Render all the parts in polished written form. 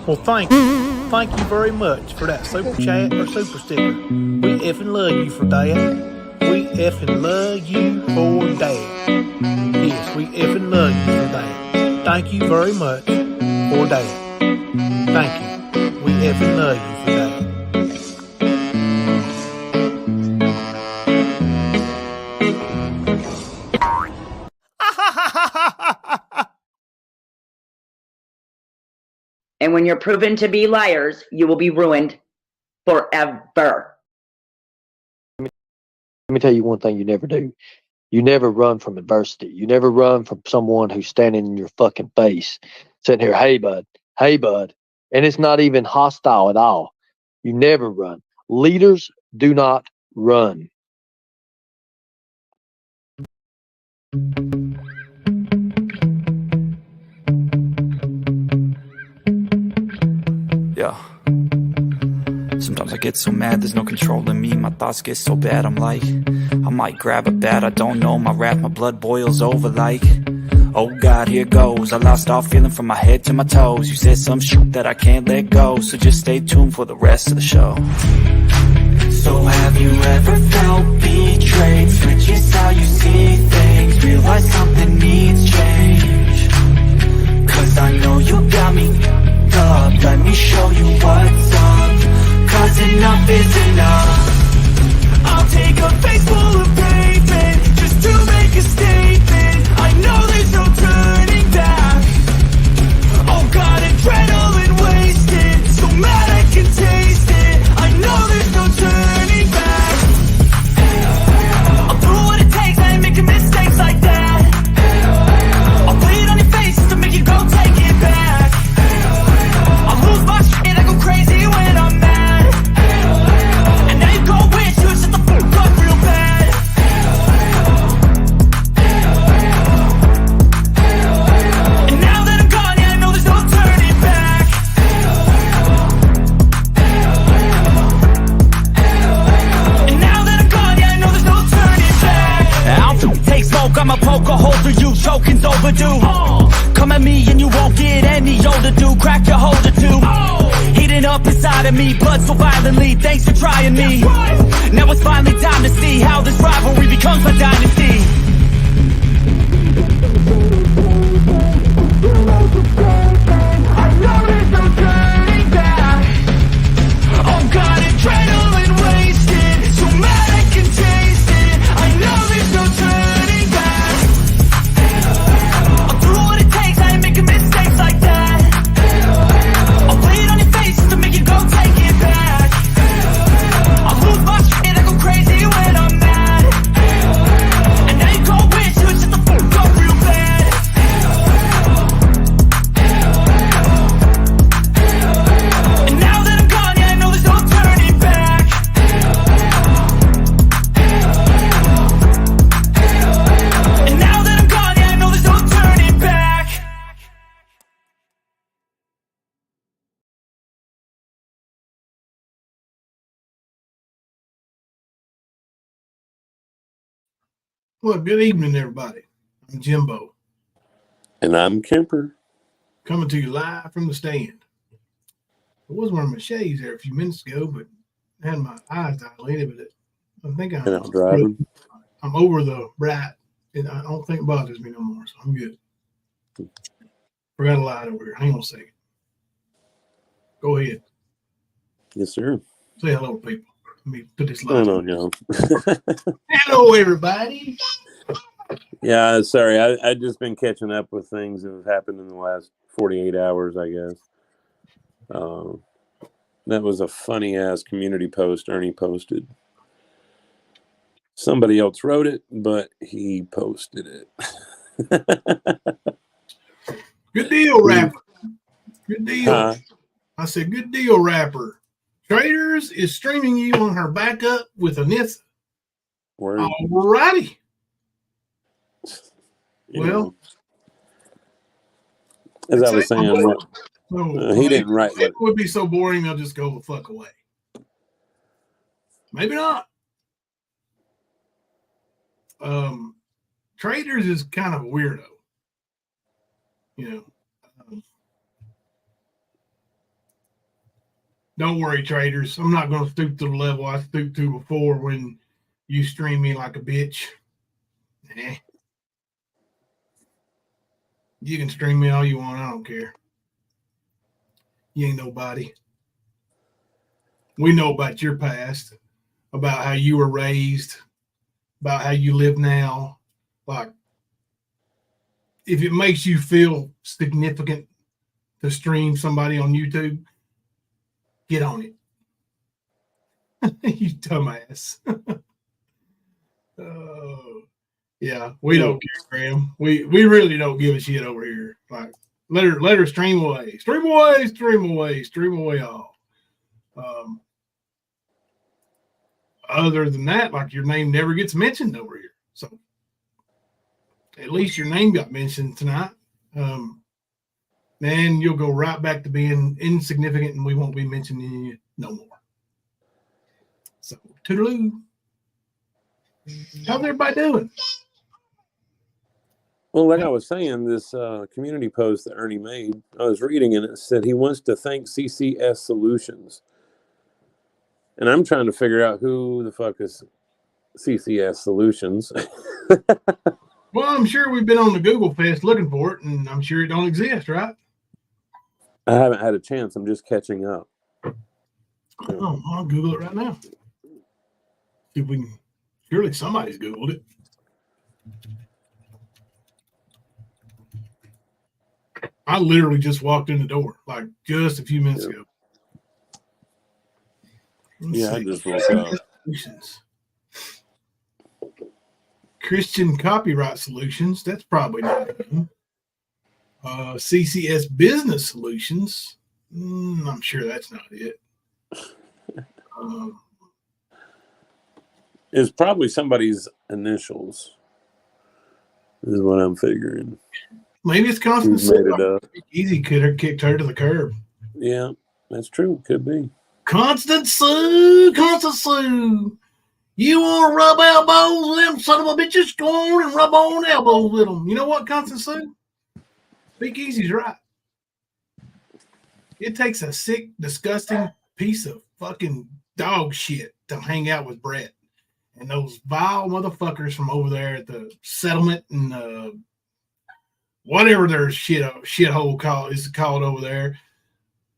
Well, thank you. Thank you very much for that super chat or super sticker. We effing love you for that. We effing love you for that. Yes, we effing love you for that. Thank you very much for that. Thank you. We effing love you for that. And when you're proven to be liars, you will be ruined forever. Let me tell you one thing you never do. You never run from adversity. You never run from someone who's standing in your fucking face, sitting here, hey, bud. And it's not even hostile at all. You never run. Leaders do not run. Yeah. Sometimes I get so mad, there's no controlling me. My thoughts get so bad, I'm like, I might grab a bat, I don't know. My wrath, my blood boils over like, oh God, here goes. I lost all feeling from my head to my toes. You said some shit that I can't let go, so just stay tuned for the rest of the show. So have you ever felt betrayed? Switches how you see things, realize something needs change. Cause I know you got me up, let me show you what's up. Cause enough is enough. I'll take a face full of pavement just to make a statement. I know there's no turning back. Oh God, adrenaline wasted, so mad I can taste it. I know there's no turning back. I'll do what it takes, I ain't making mistakes like that. I'll play it on your face just to make you go take it back. I'll lose my shit, I go crazy when I'm mad. And now you go wish you shut the fuck up real bad. And now that I'm gone, yeah, I know there's no turning back. And now that I'm gone, yeah, I know there's no turning back. I'll take smoke, I'ma poke a hole through you, choking's overdue. Come at me and you won't get any older, dude. Crack your holder too. Heating up inside of me, blood so violently. Thanks for trying me. Now it's finally time to see how this rivalry becomes my dynasty. I know there's no turning back. Oh God, adrenaline wasted, so mad I can taste it. I know there's no turning back. I'll do what it takes, I ain't making mistakes like that. I'll play it on your face just to make you go take it back. I'll lose my shit, I go crazy when I'm mad. And now you go wish you would shut the fuck up real bad. And now that I'm gone, yeah, I know there's no turning back. And now that I'm gone, yeah, I know there's no turning back. Well, good evening, everybody. I'm Jimbo, And I'm Kemper. coming to you live from the stand. I was wearing my shades there a few minutes ago, but I had my eyes dilated, but I think And I'm driving. I'm over the bright, and I don't think it bothers me no more, so I'm good. Forgot a light over here. Hang on a second. Go ahead. Yes, sir. Say hello to people. Let me put this I light know, on. y'all. Hello, everybody. Yeah, sorry. I just been catching up with things that have happened in the last 48 hours, I guess. That was a funny ass community post Ernie posted. Somebody else wrote it, but he posted it. Good deal, rapper. Good deal. Huh? I said, good deal, rapper. Traders is streaming you on her backup with Anissa. Word. All righty. You Well, know, as I was saying, he didn't write it would be so boring they'll just go the fuck away. Maybe not. Traders is kind of a weirdo. You know, Don't worry, traders. I'm not going to stoop to the level I stooped to before when you stream me like a bitch. You can stream me all you want. I don't care. You ain't nobody. We know about your past, about how you were raised, about how you live now. Like, if it makes you feel significant to stream somebody on YouTube, get on it. You dumbass. Yeah, we don't care, Graham. We really don't give a shit over here. Like, let her stream away. Stream away, stream away, stream away all. Other than that, like, your name never gets mentioned over here. So at least your name got mentioned tonight. Then you'll go right back to being insignificant and we won't be mentioning you no more. So, toodaloo. How's everybody doing? Well, like I was saying, this community post that Ernie made, I was reading and it said he wants to thank CCS Solutions. And I'm trying to figure out who the fuck is CCS Solutions. Well, I'm sure we've been on the Google Fest looking for it, and I'm sure it don't exist, right? I haven't had a chance. I'm just catching up. Oh, I'll Google it right now. See if we can. Surely somebody's Googled it. I literally just walked in the door, like just a few minutes ago. I just woke up. Christian Copyright Solutions. That's probably not him. CCS Business Solutions. I'm sure that's not it. It's probably somebody's initials, is what I'm figuring. Maybe it's Constant Who's made it up. Easy could have kicked her to the curb. Yeah, that's true. Could be. Constant Sue, Constant Sue. You want to rub elbows with them son of a bitches? Go on and rub on elbows with them. You know what, Constant Sue? Speak Easy's right. It takes a sick, disgusting piece of fucking dog shit to hang out with Brett. And those vile motherfuckers from over there at the settlement and whatever their shithole is called over there.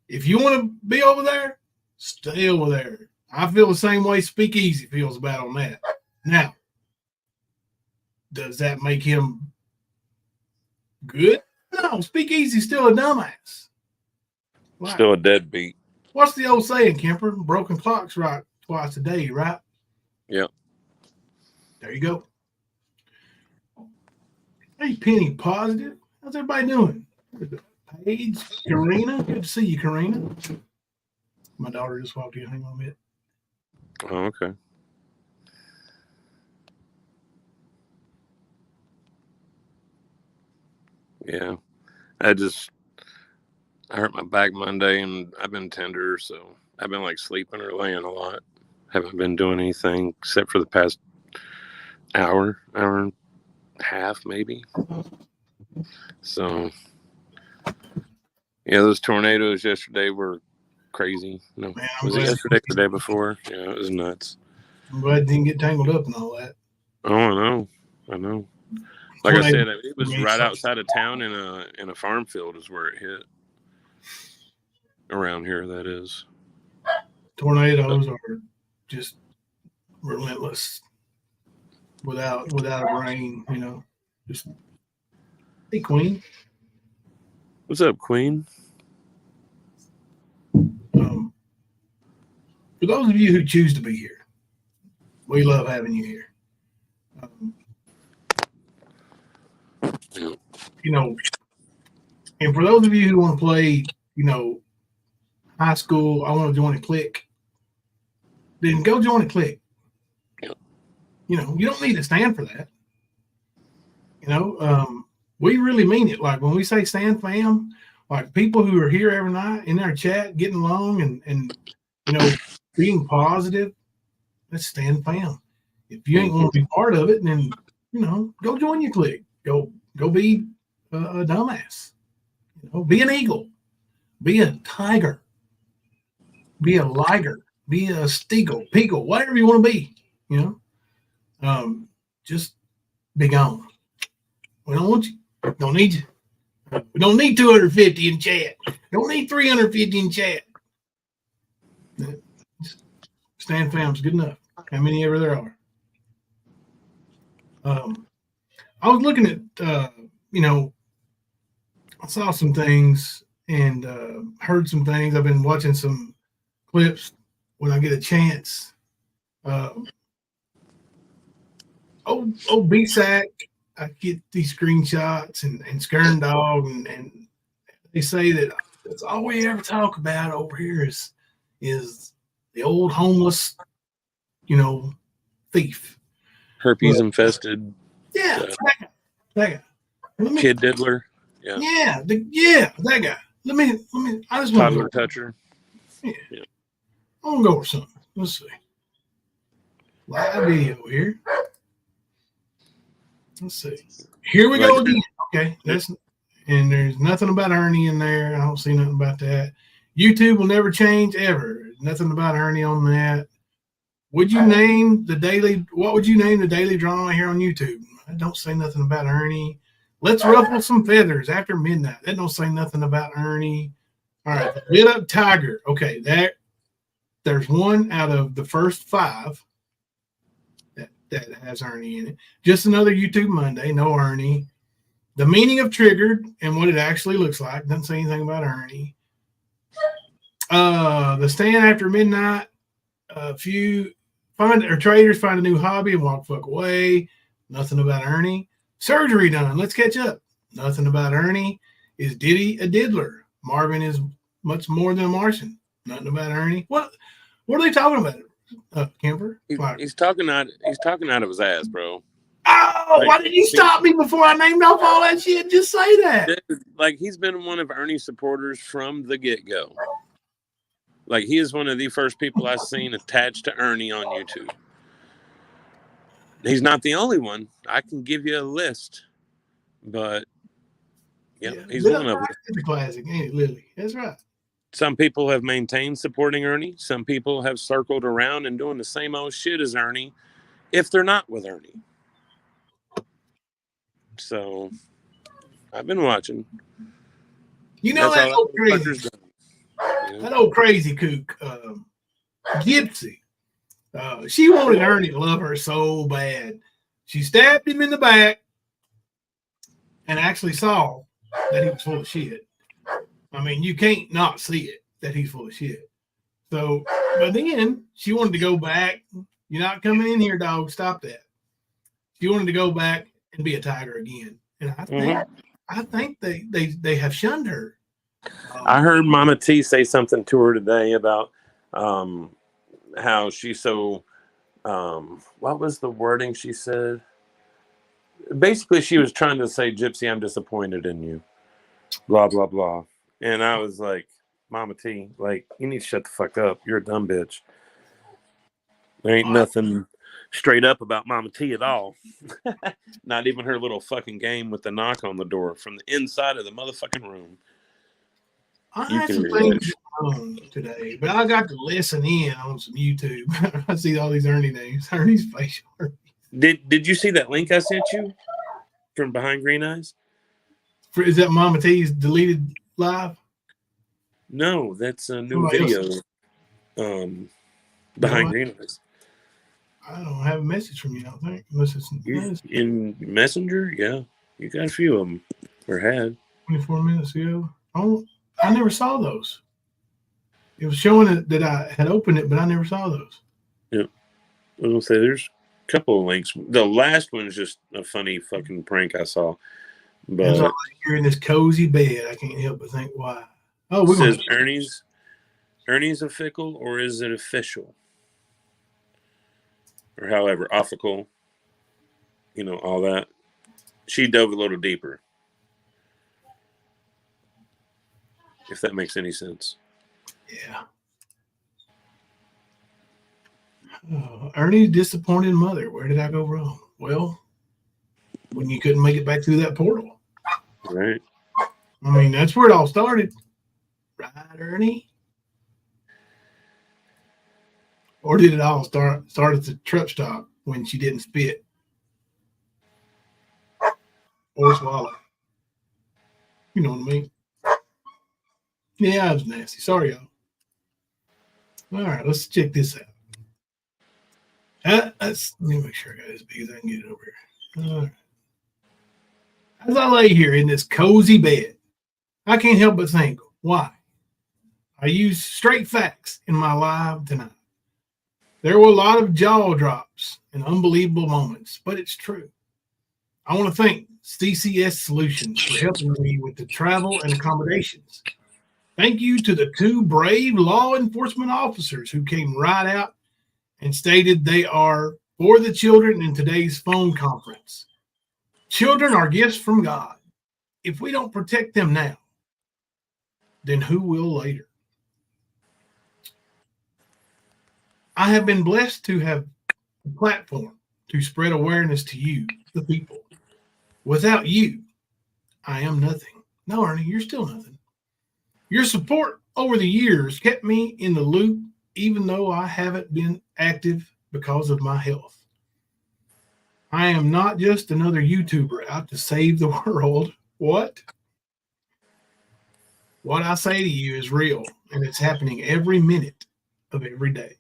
If you want to be over there, stay over there. I feel the same way Speak Easy feels about on that. Now, does that make him good? No, Speak Easy's still a dumbass. Right. Still a deadbeat. What's the old saying, Kemper? Broken clocks right twice a day, right? Yep. There you go. Hey, Penny Positive. How's everybody doing? Paige, Karina. Good to see you, Karina. My daughter just walked in. Hang on a minute. Oh, okay. Yeah. I hurt my back Monday and I've been tender, so I've been like sleeping or laying a lot. Haven't been doing anything except for the past hour and a half maybe. So yeah, those tornadoes yesterday were crazy. No, Man, was it yesterday or the day before? Yeah, it was nuts. I'm glad it didn't get tangled up and all that. Oh, I know. Like I said, it was right outside of town in a farm field is where it hit. Around here, that is. Tornadoes are just relentless without a rain, you know. Just hey, Queen. What's up, Queen? For those of you who choose to be here, we love having you here. You know, and for those of you who want to play, you know, high school, I want to join a clique, then go join a clique. You know, you don't need to stand for that. You know, we really mean it. Like when we say stand fam, like people who are here every night in our chat, getting along and you know, being positive, let's stand fam. If you ain't want to be part of it, then, you know, go join your clique. Go be a dumbass. You know, be an eagle. Be a tiger. be a Liger, be a Stiegel, Piegel, whatever you want to be, you know. Just be gone. We don't want you. Don't need you. We don't need 250 in chat. Don't need 350 in chat. Stand fam's good enough. How many ever there are. I was looking at, you know, I saw some things and heard some things. I've been watching some clips when I get a chance. B-Sack, I get these screenshots and Skern Dog, and they say that that's all we ever talk about over here is the old homeless, you know, thief. Herpes infested. Yeah, that guy. Kid diddler. Yeah, that guy. Let me. I just want toddler toucher. Yeah. I want to go over something. Let's see. Live video here. Let's see. Here we go again. Okay, and there's nothing about Ernie in there. I don't see nothing about that. YouTube will never change ever. Nothing about Ernie on that. Would you name the daily? What would you name the daily drama here on YouTube? I don't say nothing about Ernie. Let's ruffle some feathers after midnight. That don't say nothing about Ernie. All right, Lit Up Tiger. Okay, there's one out of the first 5 that has Ernie in it. Just Another YouTube Monday. No Ernie. The Meaning of Triggered and what it actually looks like. Doesn't say anything about Ernie. The Stand After Midnight. A few traders find a new hobby and walk fuck away. Nothing about Ernie. Surgery Done. Let's catch up. Nothing about Ernie. Is Diddy a diddler? Marvin is much more than a Martian. Nothing about Ernie. What are they talking about, Kemper? He's talking out of his ass, bro. Oh, why did you stop me before I named off all that shit? Just say that. Like, he's been one of Ernie's supporters from the get-go. Like, he is one of the first people I've seen attached to Ernie on YouTube. He's not the only one. I can give you a list, but he's one of them. It's a classic, ain't it, Lily? That's right. Some people have maintained supporting Ernie. Some people have circled around and doing the same old shit as Ernie if they're not with Ernie. So I've been watching. You know that old crazy, that old crazy kook, Gypsy. She wanted Ernie to love her so bad. She stabbed him in the back and actually saw that he was full of shit. I mean, you can't not see it, that he's full of shit. So, but then she wanted to go back. You're not coming in here, dog. Stop that. She wanted to go back and be a tiger again. And I think they have shunned her. I heard Mama T say something to her today about how she's so what was the wording she said? Basically, she was trying to say, Gypsy, I'm disappointed in you. Blah, blah, blah. And I was like, Mama T, like, you need to shut the fuck up. You're a dumb bitch. There ain't nothing straight up about Mama T at all. Not even her little fucking game with the knock on the door from the inside of the motherfucking room. I had some things on today, but I got to listen in on some YouTube. I see all these Ernie names. Ernie's facial. Did you see that link I sent you from Behind Green Eyes? Is that Mama T's deleted live? No, that's a new video. Behind Green Eyes. I don't have a message from you, I don't think. Unless it's in Messenger, yeah. You got a few of them. Or had. 24 minutes ago. Oh, I never saw those. It was showing that I had opened it, but I never saw those. Yeah. I was going to say, there's a couple of links. The last one is just a funny fucking prank I saw. But you're in this cozy bed. I can't help but think, why? Oh, it says Ernie's a fickle, or is it official? Or however, offical, all that. She dove a little deeper. If that makes any sense. Yeah. Ernie's disappointed mother. Where did I go wrong? Well, when you couldn't make it back through that portal. Right. I mean, that's where it all started. Right, Ernie? Or did it all start at the truck stop when she didn't spit or swallow? You know what I mean? Yeah, I was nasty. Sorry, y'all. All right, let's check this out. Let me make sure I got it as big as I can get it over here. All right. As I lay here in this cozy bed, I can't help but think, why? I use straight facts in my live tonight. There were a lot of jaw drops and unbelievable moments, but it's true. I want to thank CCS Solutions for helping me with the travel and accommodations. Thank you to the 2 brave law enforcement officers who came right out and stated they are for the children in today's phone conference. Children are gifts from God. If we don't protect them now, then who will later? I have been blessed to have a platform to spread awareness to you, the people. Without you, I am nothing. No, Ernie, you're still nothing. Your support over the years kept me in the loop, even though I haven't been active because of my health. I am not just another YouTuber out to save the world. What? What I say to you is real, and it's happening every minute of every day.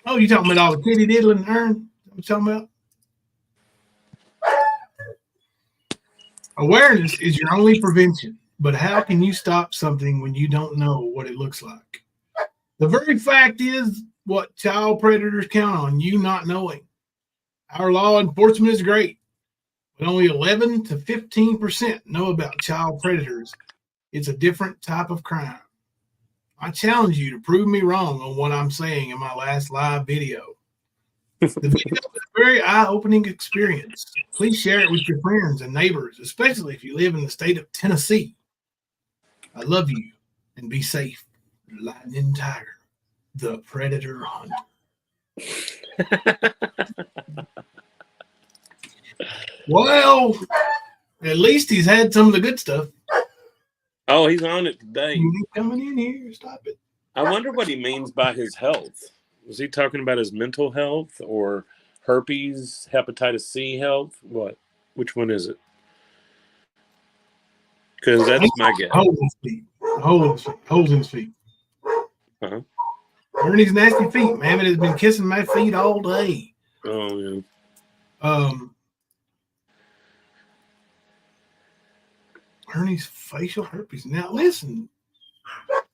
Oh, you talking about all the kitty diddling, Ern? What you talking about? Awareness is your only prevention, but how can you stop something when you don't know what it looks like? The very fact is what child predators count on you not knowing. Our law enforcement is great, but only 11 to 15% know about child predators. It's a different type of crime. I challenge you to prove me wrong on what I'm saying in my last live video. The video is a very eye-opening experience. Please share it with your friends and neighbors, especially if you live in the state of Tennessee. I love you, and be safe. Lightning Tiger, the Predator Hunter. Well, at least he's had some of the good stuff. Oh, he's on it today. He's coming in here. Stop it. I wonder what he means by his health. Was he talking about his mental health or herpes, hepatitis C health? What? Which one is it? Because that's my guess. Holes in his feet. Holes in his feet. Uh-huh. Ernie's nasty feet. Mammoth has been kissing my feet all day. Oh, yeah. Ernie's facial herpes. Now, listen.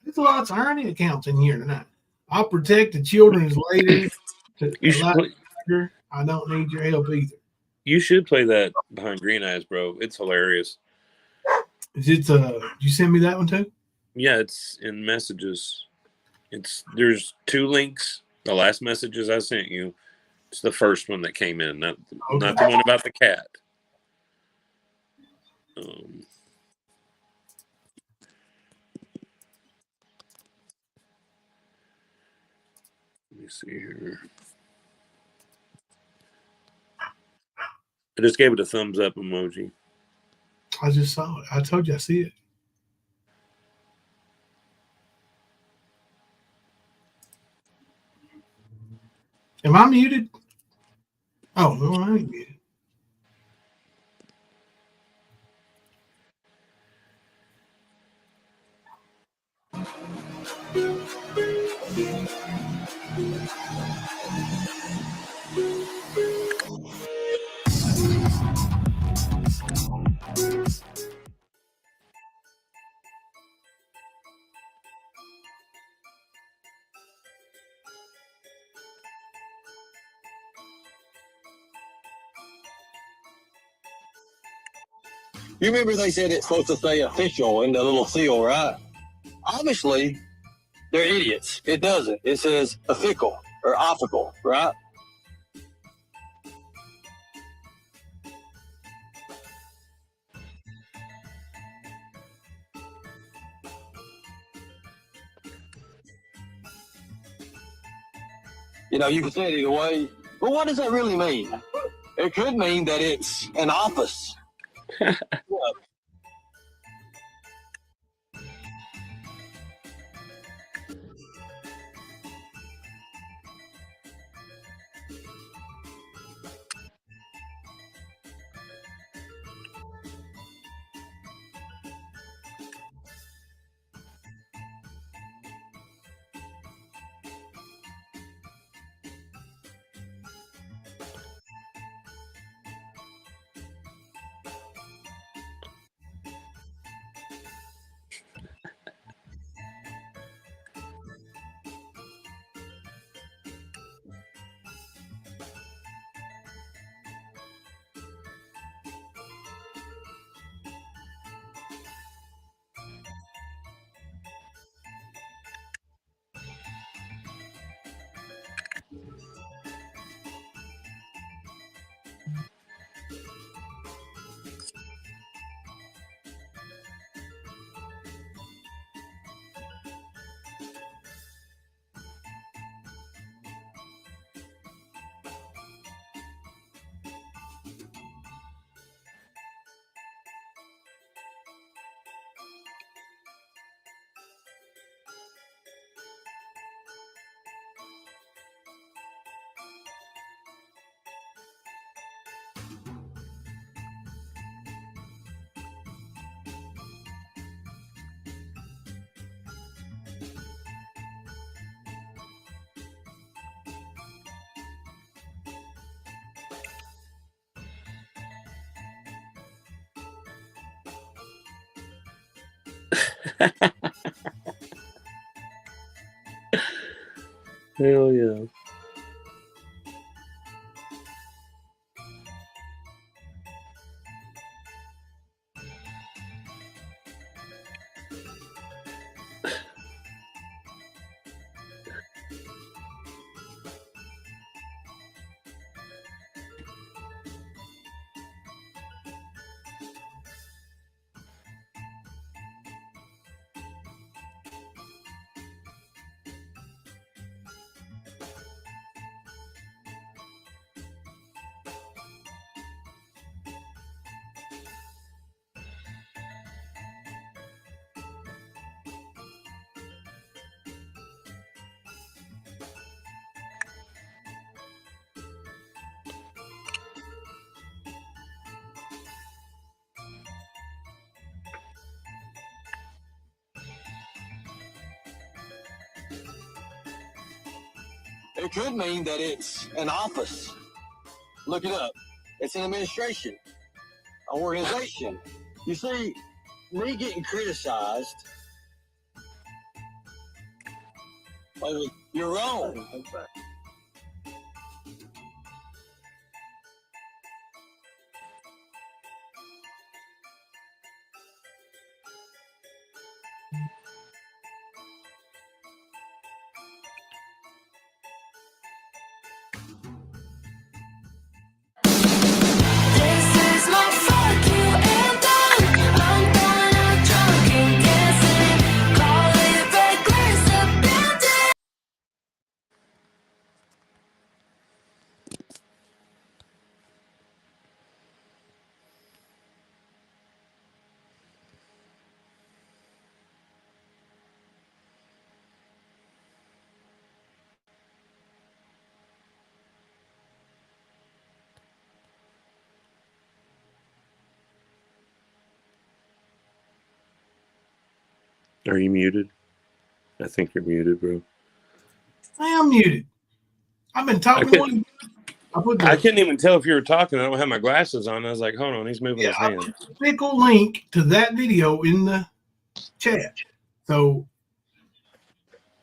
There's lots of Ernie accounts in here tonight. I'll protect the children's later. I don't need your help either. You should play that behind Green Eyes, bro. It's hilarious. Is it? Did you send me that one too? Yeah, it's in messages. There's 2 links. The last messages I sent you. It's the first one that came in, not the one about the cat. Let me see here. I just gave it a thumbs up emoji. I just saw it. I told you I see it. Am I muted? Oh, no, I ain't muted. You remember they said it's supposed to say official in the little seal, right? Obviously, they're idiots. It doesn't. It says official or official, right? You know, you can say it either way, but what does that really mean? It could mean that it's an office. Hell yeah. It could mean that it's an office. Look it up. It's an administration, an organization. You see, me getting criticized, you're wrong. Are you muted? I think you're muted, bro. I am muted. I've been talking to one. I couldn't even tell if you were talking. I don't have my glasses on. I was like, hold on, he's moving his I hand. put the fickle link to that video in the chat. So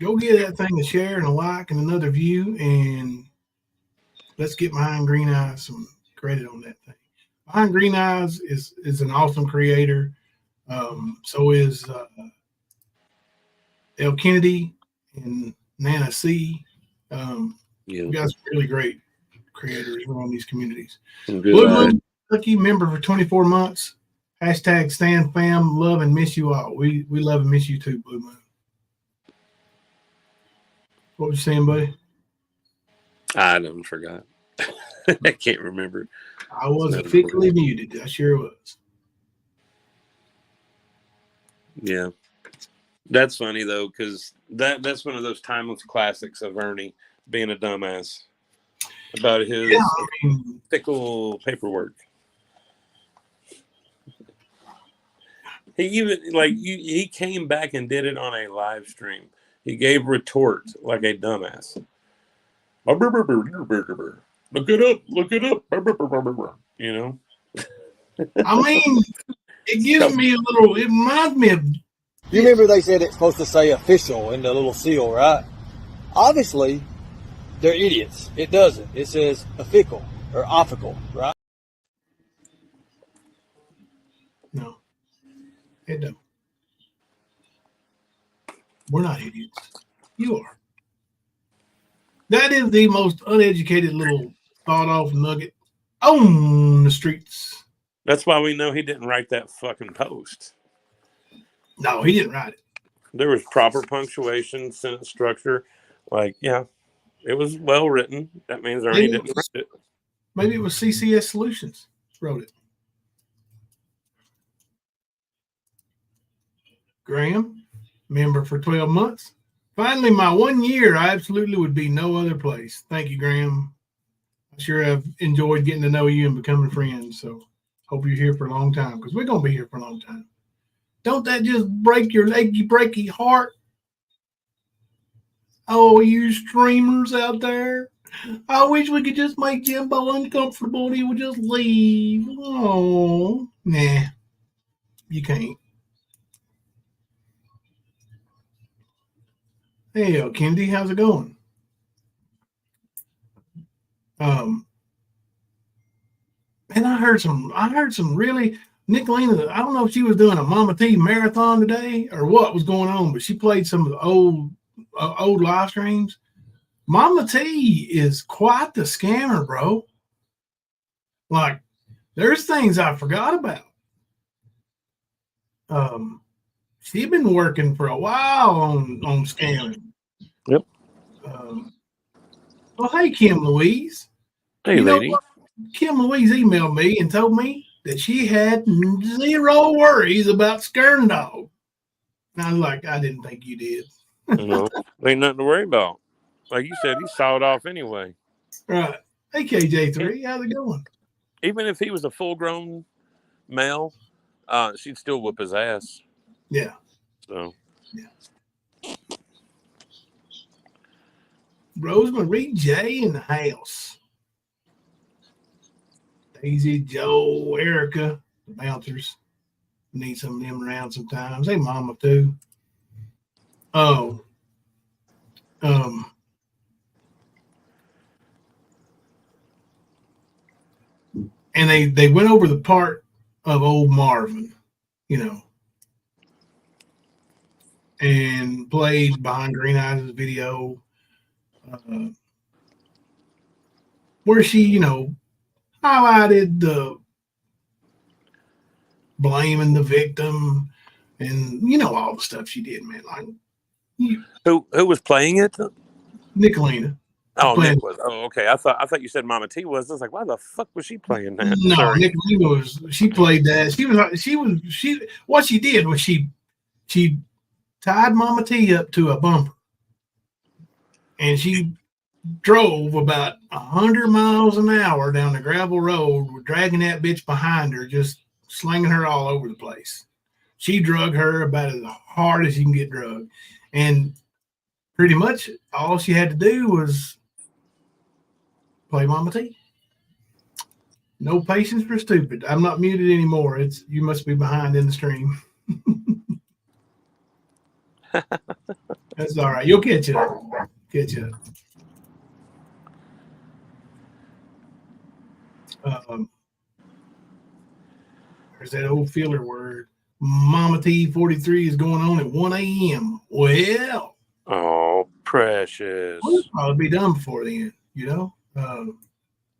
go give that thing a share and a like and another view, and let's get Behind Green Eyes some credit on that thing. Behind Green Eyes is an awesome creator. So is El Kennedy and Nana C. Yeah. We got some really great creators around these communities. Good Blue Moon Kentucky member for 24 months. Hashtag Stand Fam. Love and miss you all. We love and miss you too, Blue Moon. What was you saying, buddy? I done forgot. I can't remember. I was officially muted. I sure was. Yeah. That's funny though, because that's one of those timeless classics of Ernie being a dumbass about his fickle paperwork. He even he came back and did it on a live stream. He gave retort like a dumbass. Look it up. You know. I mean, it gives me a little. It reminds me of. You remember they said it's supposed to say official in the little seal, right? Obviously, they're idiots. It doesn't. It says official or official, right? No, it don't. We're not idiots. You are. That is the most uneducated little thought-off nugget on the streets. That's why we know he didn't write that fucking post. No, he didn't write it. There was proper punctuation, sentence structure. Like, yeah, it was well written. That means Ernie didn't write it. Maybe it was CCS Solutions wrote it. Graham, member for 12 months. Finally, my 1 year, I absolutely would be no other place. Thank you, Graham. I sure have enjoyed getting to know you and becoming friends. So hope you're here for a long time, because we're going to be here for a long time. Don't that just break your achy, breaky heart? Oh, you streamers out there. I wish we could just make Jimbo uncomfortable and he would just leave. Oh, nah, you can't. Hey, Kendi, how's it going? And I heard some really Nicolina. I don't know if she was doing a Mama T marathon today or what was going on, but she played some of the old live streams. Mama T is quite the scammer, bro. Like, there's things I forgot about. She's been working for a while on scamming. Yep. Well, hey, Kim Louise. Hey, You know lady. what? Kim Louise emailed me and told me that she had zero worries about Skern Dog. And I was like, I didn't think you did. No, ain't nothing to worry about. Like you said, he sawed off anyway. Right. Hey, KJ3, how's it going? Even if he was a full-grown male, she'd still whoop his ass. Yeah. So. Yeah. Rosemarie J in the house. Daisy, Joe, Erica, the bouncers. Need some of them around sometimes. Hey, Mama, too. Oh. And they went over the part of old Marvin, you know, and played Behind Green Eyes' video where she, you know, highlighted the blaming the victim and, you know, all the stuff she did, man. Like, Who was playing it? Nicolina. Oh, Nick was. Oh, okay. I thought you said Mama T was. I was like, why the fuck was she playing that? No, Sorry. Nicolina she played that. What she did was she tied Mama T up to a bumper and she drove about 100 miles an hour down the gravel road, dragging that bitch behind her, just slinging her all over the place. She drug her about as hard as you can get drugged. And pretty much all she had to do was play Mama T. No patience for stupid. I'm not muted anymore. It's you must be behind in the stream. That's all right. You'll catch up. Catch up. There's that old filler word. Mama T 43 is going on at 1 a.m. Well, Oh, precious. We'll probably be done before then, you know.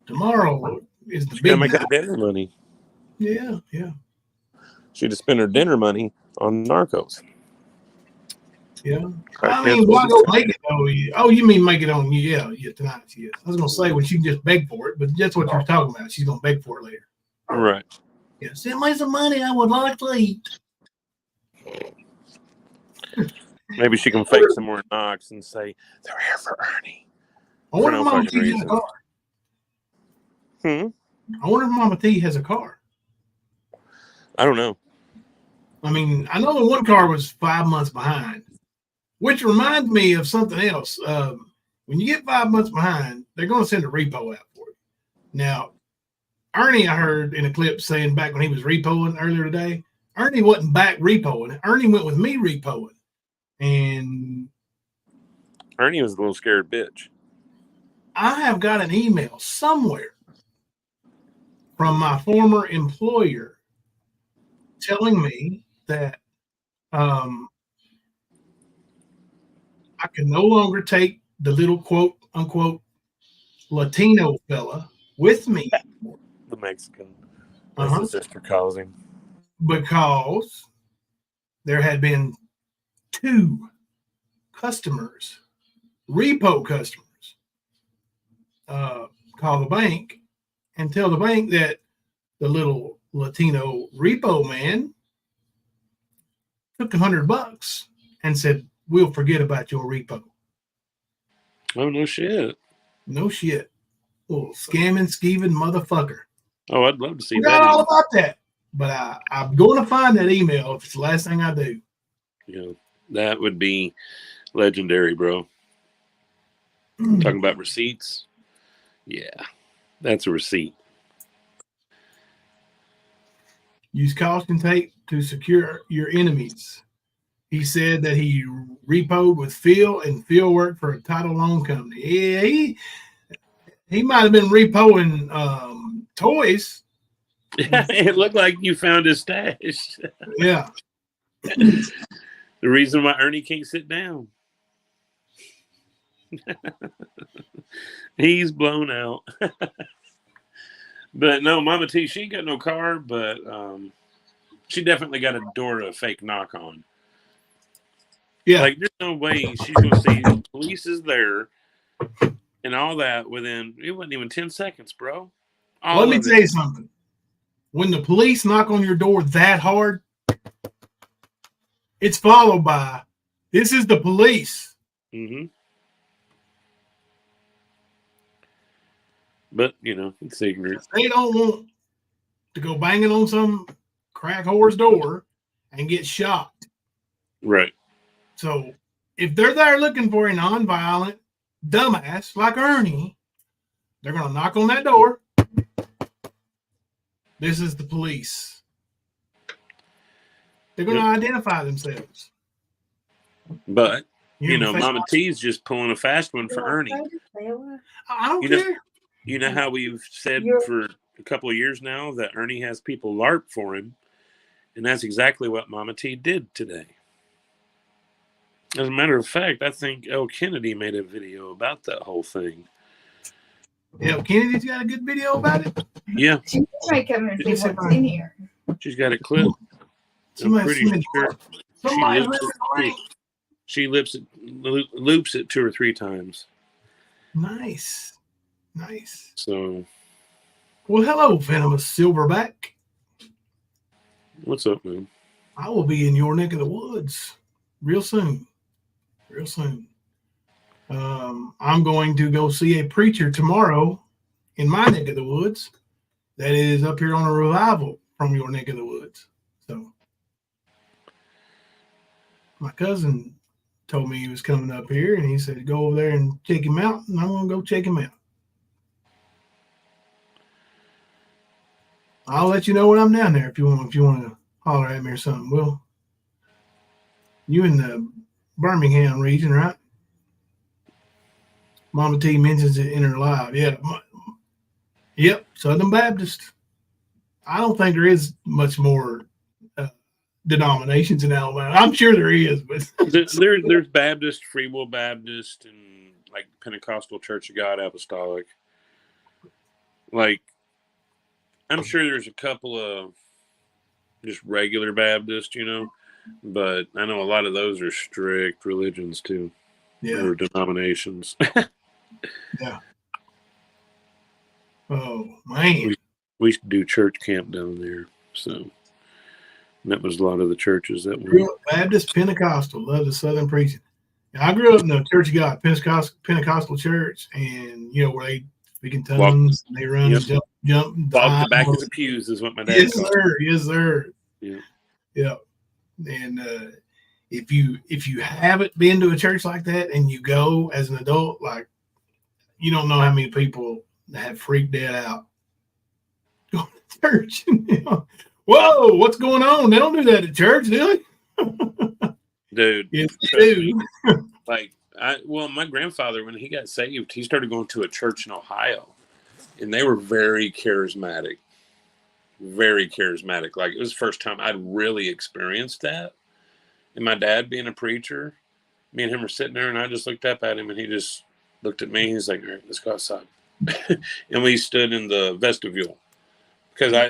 Tomorrow is the She's big gonna make night. that dinner money. Yeah. She'd have spent her dinner money on narcos. Yeah. I mean, why go make it though? Oh, you mean make it on yeah, tonight, yes. I was gonna say when she can just beg for it, but that's what you're talking about. She's gonna beg for it later. Right. Yeah, send me some money, I would like to eat. Maybe she can fake some more knocks and say they're here for Ernie. I wonder if Mama T has a car. I wonder if Mama T has a car. I don't know. I mean, I know the one car was 5 months behind, which reminds me of something else. When you get 5 months behind, they're going to send a repo out for you. Now, Ernie, I heard in a clip saying back when he was repoing earlier today, Ernie wasn't back repoing. Ernie went with me repoing. And Ernie was a little scared bitch. I have got an email somewhere from my former employer telling me that I can no longer take the little quote unquote Latino fella with me. The Mexican, as his sister calls him. Because there had been 2 customers, repo customers, call the bank and tell the bank that the little Latino repo man took $100 and said, "We'll forget about your repo." Oh, no shit. No shit. Little scamming, skeeving motherfucker. Oh, I'd love to see We that. got all about that. But I'm going to find that email if it's the last thing I do. Yeah, that would be legendary, bro. Talking about receipts. Yeah, that's a receipt. Use caution tape to secure your enemies. He said that he repoed with Phil, and Phil worked for a title loan company. Yeah, he might have been repoing toys. It looked like you found his stash. Yeah. The reason why Ernie can't sit down. He's blown out. But no, Mama T, she ain't got no car, but she definitely got a door to fake knock on. Yeah. Like, there's no way she's going to see the police is there and all that within, it wasn't even 10 seconds, bro. Let me tell you something. When the police knock on your door that hard, it's followed by, this is the police. Mm-hmm. But, you know, it's ignorant. They don't want to go banging on some crack whore's door and get shot. Right. So if they're there looking for a nonviolent dumbass like Ernie, they're going to knock on that door. This is the police. They're going to identify themselves. But, you know, Mama T's just pulling a fast one for Ernie. I don't care. You know how we've said for a couple of years now that Ernie has people LARP for him, and that's exactly what Mama T did today. As a matter of fact, I think L. Kennedy made a video about that whole thing. Yeah, Kennedy's got a good video about it. Yeah. She might come and see what's in here. She's got it clipped. I'm pretty sure she loops it 2 or 3 times. Nice. So, well, hello, venomous silverback. What's up, man? I will be in your neck of the woods real soon. I'm going to go see a preacher tomorrow in my neck of the woods that is up here on a revival from your neck of the woods. So my cousin told me he was coming up here, and he said go over there and check him out, and I'm going to go check him out. I'll let you know when I'm down there if you want to holler at me or something. Well, you in the Birmingham region, right? Mama T mentions it in her live. Yeah. Yep. Southern Baptist. I don't think there is much more denominations in Alabama. I'm sure there is, but there's Baptist, Free Will Baptist, and like Pentecostal Church of God Apostolic. Like, I'm sure there's a couple of just regular Baptist, you know, but I know a lot of those are strict religions too. Yeah. Or denominations. Yeah. Oh, man. We used to do church camp down there. So that was a lot of the churches that grew up Baptist, Pentecostal, love the Southern preaching. I grew up in the Church of God, Pentecostal church, and, you know, where they speak in tongues, and they run and jump. Walk the back of the pews is what my dad Yes, sir. Yes, sir. Yeah. Yeah. And if you haven't been to a church like that and you go as an adult, like, you don't know how many people have freaked dead out going to church. You know, whoa, what's going on? They don't do that at church, do they? Dude. Yes, they do. Like, my grandfather, when he got saved, he started going to a church in Ohio, and they were very charismatic. Very charismatic. Like, it was the first time I'd really experienced that. And my dad being a preacher, me and him were sitting there, and I just looked up at him, and he just looked at me. He's like, all right, let's go outside. And we stood in the vestibule because I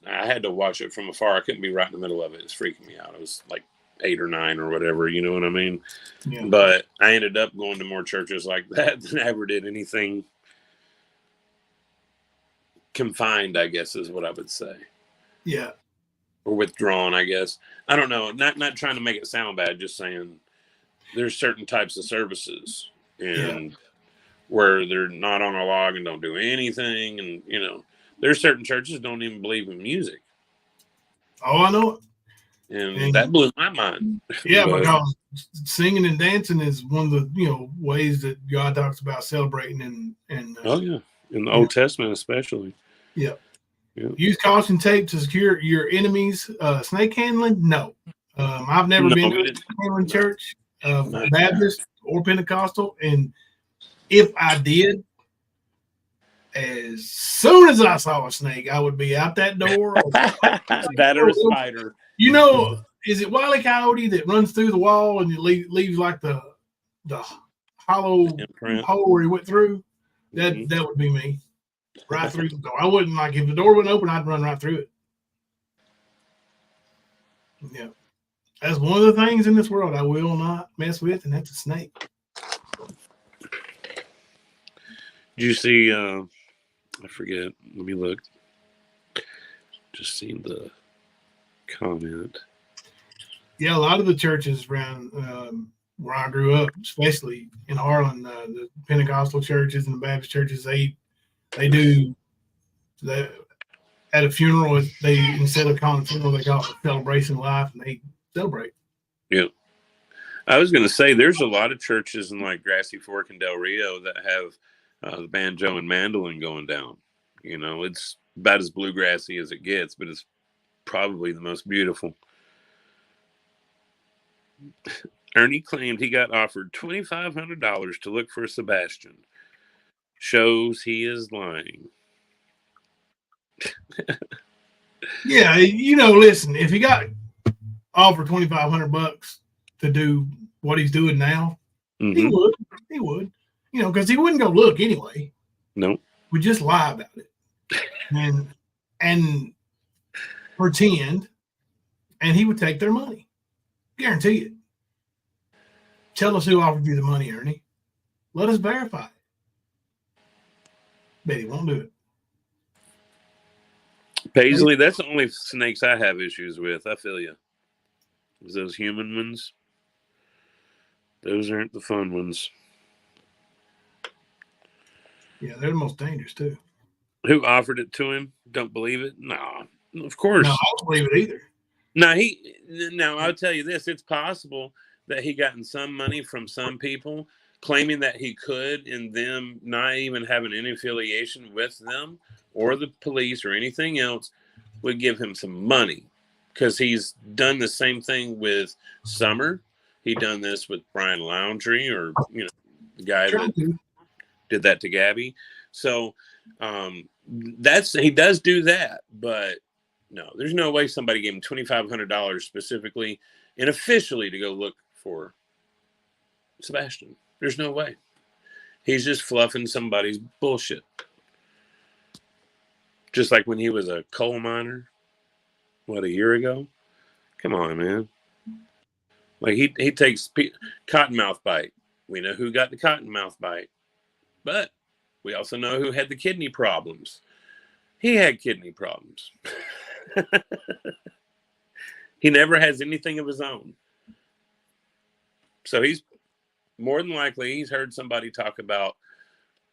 had to watch it from afar. I couldn't be right in the middle of it. It's freaking me out. I was like 8 or 9 or whatever, you know what I mean? Yeah. But I ended up going to more churches like that than I ever did anything confined, I guess is what I would say. Yeah. Or withdrawn, I guess. I don't know. Not trying to make it sound bad, just saying there's certain types of services and where they're not on a log and don't do anything. And, you know, there's certain churches don't even believe in music. Oh, I know it. And that blew my mind. Yeah, because singing and dancing is one of the, you know, ways that God talks about celebrating and oh yeah, in the Old Testament especially. Yeah. Use caution tape to secure your enemies. Snake handling? No. I've never No, been we to a didn't. Cameron No. church, No. Baptist or Pentecostal, and if I did, as soon as I saw a snake, I would be out that door. That or a spider. You know, is it Wile E. Coyote that runs through the wall and leaves like the hollow Imprint. hole where he went through? That would be me, right through the door. I wouldn't like if the door wouldn't open, I'd run right through it. Yeah, that's one of the things in this world I will not mess with, and that's a snake. Did you see? I forget. Let me look. Just seen the comment. Yeah, a lot of the churches around where I grew up, especially in Harlan, the Pentecostal churches and the Baptist churches, they do that at a funeral. They instead of calling it a funeral, they call it a celebration of life, and they celebrate. Yeah, I was going to say there's a lot of churches in like Grassy Fork and Del Rio that have the banjo and mandolin going down. You know, it's about as bluegrassy as it gets, but it's probably the most beautiful. Ernie claimed he got offered $2,500 to look for Sebastian. Shows he is lying. Yeah, you know, listen, if he got offered $2,500 to do what he's doing now, he would. He would. You know, because he wouldn't go look anyway. No. We just lie about it and pretend, and he would take their money. Guarantee it. Tell us who offered you the money, Ernie. Let us verify it. Bet he won't do it. Paisley, that's the only snakes I have issues with. I feel you. Is those human ones? Those aren't the fun ones. Yeah, they're the most dangerous too. Who offered it to him? Don't believe it? No, of course. No, I don't believe it either. Now I'll tell you this: it's possible that he gotten some money from some people, claiming that he could, and them not even having any affiliation with them or the police or anything else, would give him some money because he's done the same thing with Summer. He done this with Brian Laundrie, or the guy that did that to Gabby. So he does do that, but no, there's no way somebody gave him $2,500 specifically and officially to go look for Sebastian. There's no way. He's just fluffing somebody's bullshit. Just like when he was a coal miner, a year ago? Come on, man. Like he takes cottonmouth bite. We know who got the cottonmouth bite, but we also know who had the kidney problems. He had kidney problems. He never has anything of his own. So he's more than likely, he's heard somebody talk about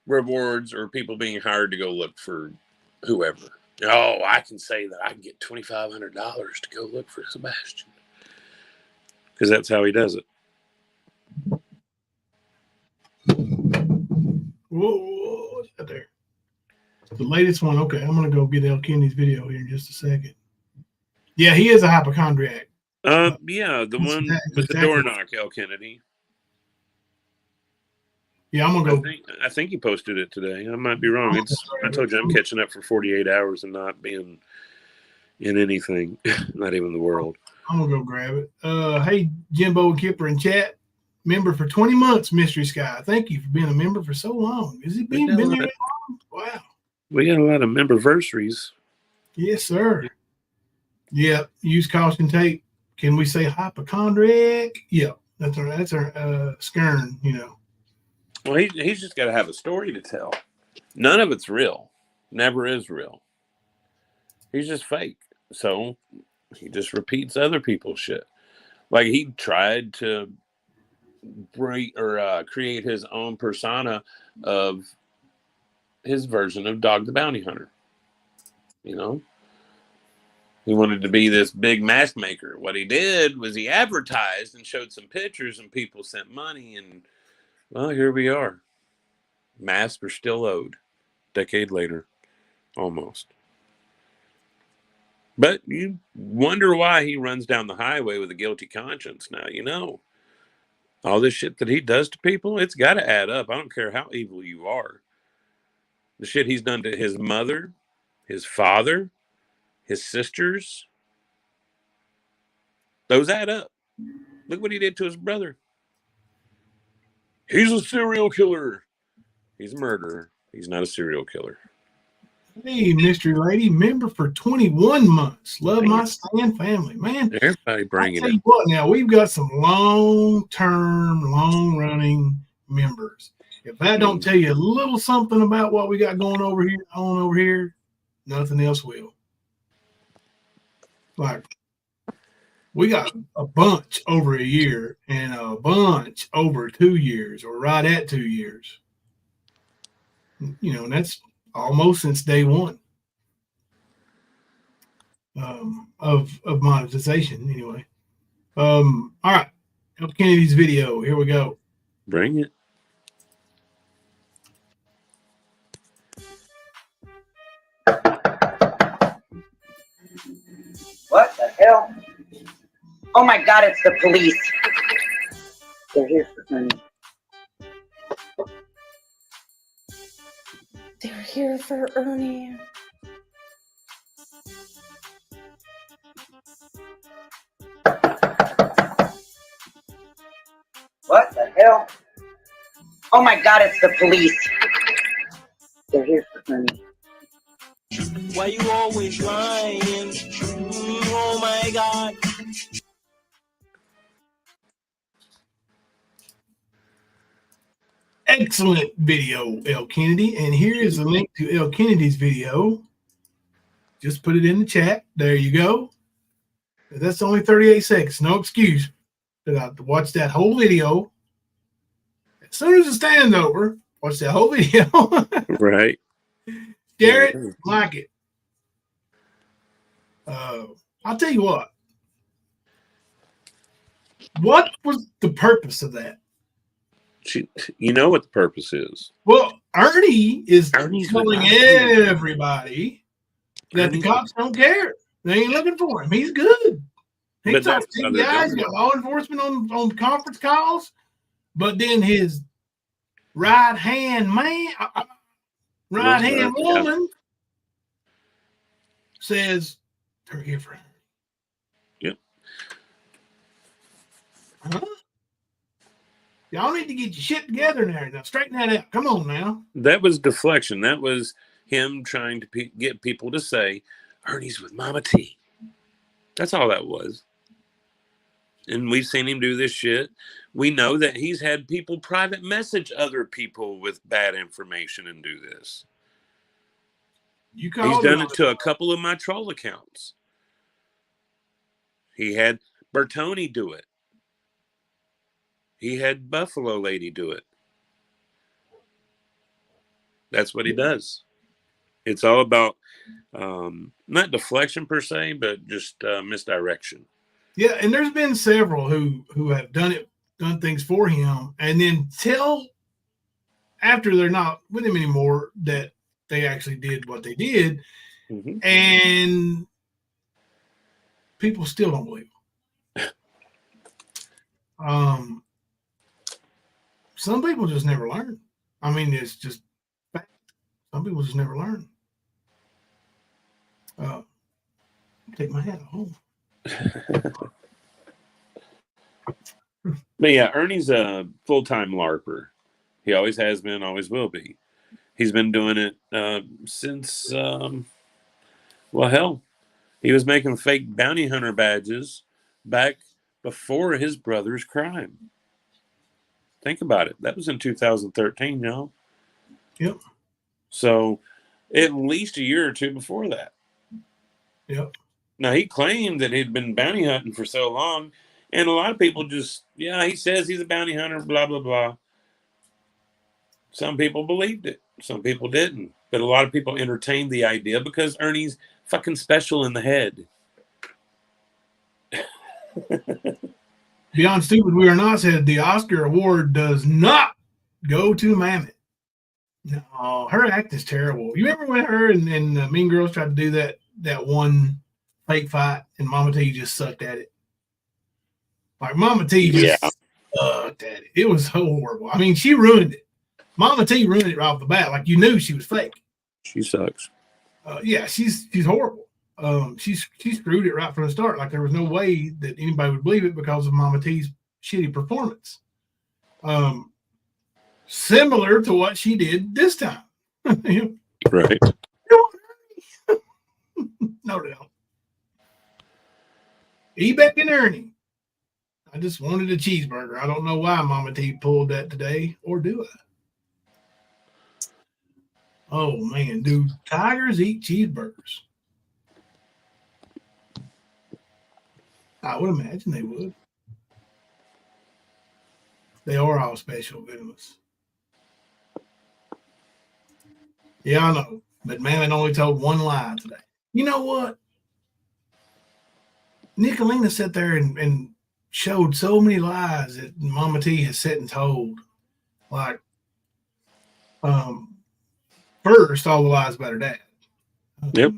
rewards or people being hired to go look for whoever. Oh, I can say that I can get $2,500 to go look for Sebastian. Because that's how he does it. Whoa, what's that there? The latest one. Okay, I'm going to go get El Kennedy's video here in just a second. Yeah, he is a hypochondriac. Yeah, the one with the door knock, El Kennedy. Yeah, I'm going to go. I think he posted it today. I might be wrong. I told you I'm catching up for 48 hours and not being in anything, not even the world. I'm going to go grab it. Hey, Jimbo and Kipper in chat. Member for 20 months, Mystery Sky. Thank you for being a member for so long. Has it been there that long? Wow. We got a lot of memberversaries. Yes, sir. Yeah, use caution tape. Can we say hypochondriac? Yeah, that's our skern, Well, he's just got to have a story to tell. None of it's real. Never is real. He's just fake. So he just repeats other people's shit. Like he tried to create his own persona of his version of Dog the Bounty Hunter. He wanted to be this big mask maker. What he did was he advertised and showed some pictures, and people sent money, and well, here we are. Masks are still owed. Decade later, almost. But you wonder why he runs down the highway with a guilty conscience now, all this shit that he does to people, it's got to add up. I don't care how evil you are. The shit he's done to his mother, his father, his sisters, those add up. Look what he did to his brother. He's a serial killer. He's a murderer. He's not a serial killer. Hey, mystery lady, member for 21 months. Love my Stan family. Man, everybody bring it up. You what, now, we've got some long-term, long-running members. If that don't tell you a little something about what we got going over here, nothing else will. Like, we got a bunch over a year and a bunch over 2 years or right at 2 years. And that's almost since day one of monetization anyway. All right. L. Kennedy's video. Here we go. Bring it. What the hell? Oh my God, it's the police. They're here for Ernie. They're here for Ernie. What the hell? Oh my God, it's the police. They're here for Ernie. Why you always lying? Oh my God. Excellent video, L. Kennedy. And here is a link to L. Kennedy's video. Just put it in the chat. There you go. That's only 38 seconds. No excuse. But I have to watch that whole video. As soon as it stands over, watch that whole video. Right. Share it, like it. I'll tell you what. What was the purpose of that? You know what the purpose is. Well, Ernie's telling everybody that the cops don't care. They ain't looking for him. He's good. He talks to guys, got law enforcement on conference calls, but then his right-hand woman says, they're here for him. Yep. Huh? Y'all need to get your shit together now. Straighten that out. Come on now. That was deflection. That was him trying to get people to say, Ernie's with Mama T. That's all that was. And we've seen him do this shit. We know that he's had people private message other people with bad information and do this. He's done it to a couple of my troll accounts. He had Bertoni do it. He had Buffalo Lady do it. That's what he does. It's all about not deflection per se, but just misdirection. Yeah, and there's been several who have done things for him, and then tell after they're not with him anymore that they actually did what they did, and people still don't believe them. Some people just never learn. I mean, it's just fact. Some people just never learn. Take my hat home. But yeah, Ernie's a full-time LARPer. He always has been, always will be. He's been doing it since, well, hell, he was making fake bounty hunter badges back before his brother's crime. Think about it. That was in 2013, y'all. Yep. So at least a year or two before that. Yep. Now, he claimed that he'd been bounty hunting for so long, and a lot of people just, he says he's a bounty hunter, blah, blah, blah. Some people believed it. Some people didn't. But a lot of people entertained the idea because Ernie's fucking special in the head. Beyond Stupid We Are Not said the Oscar award does not go to Mammoth. No, her act is terrible. You remember when her and Mean Girls tried to do that one fake fight, and Mama T just sucked at it. Like Mama T just sucked at it. It was so horrible. I mean, she ruined it. Mama T ruined it right off the bat. Like you knew she was fake. She sucks. Yeah, she's horrible. She screwed it right from the start. Like there was no way that anybody would believe it because of Mama T's shitty performance. Similar to what she did this time. Right. No doubt. Ebeck and Ernie. I just wanted a cheeseburger. I don't know why Mama T pulled that today, or do I? Oh man, do tigers eat cheeseburgers? I would imagine they would. They are all special venomous. Yeah, I know. But man, only told one lie today. You know what? Nicolina sat there and showed so many lies that Mama T has sat and told. Like, first, all the lies about her dad. Yep.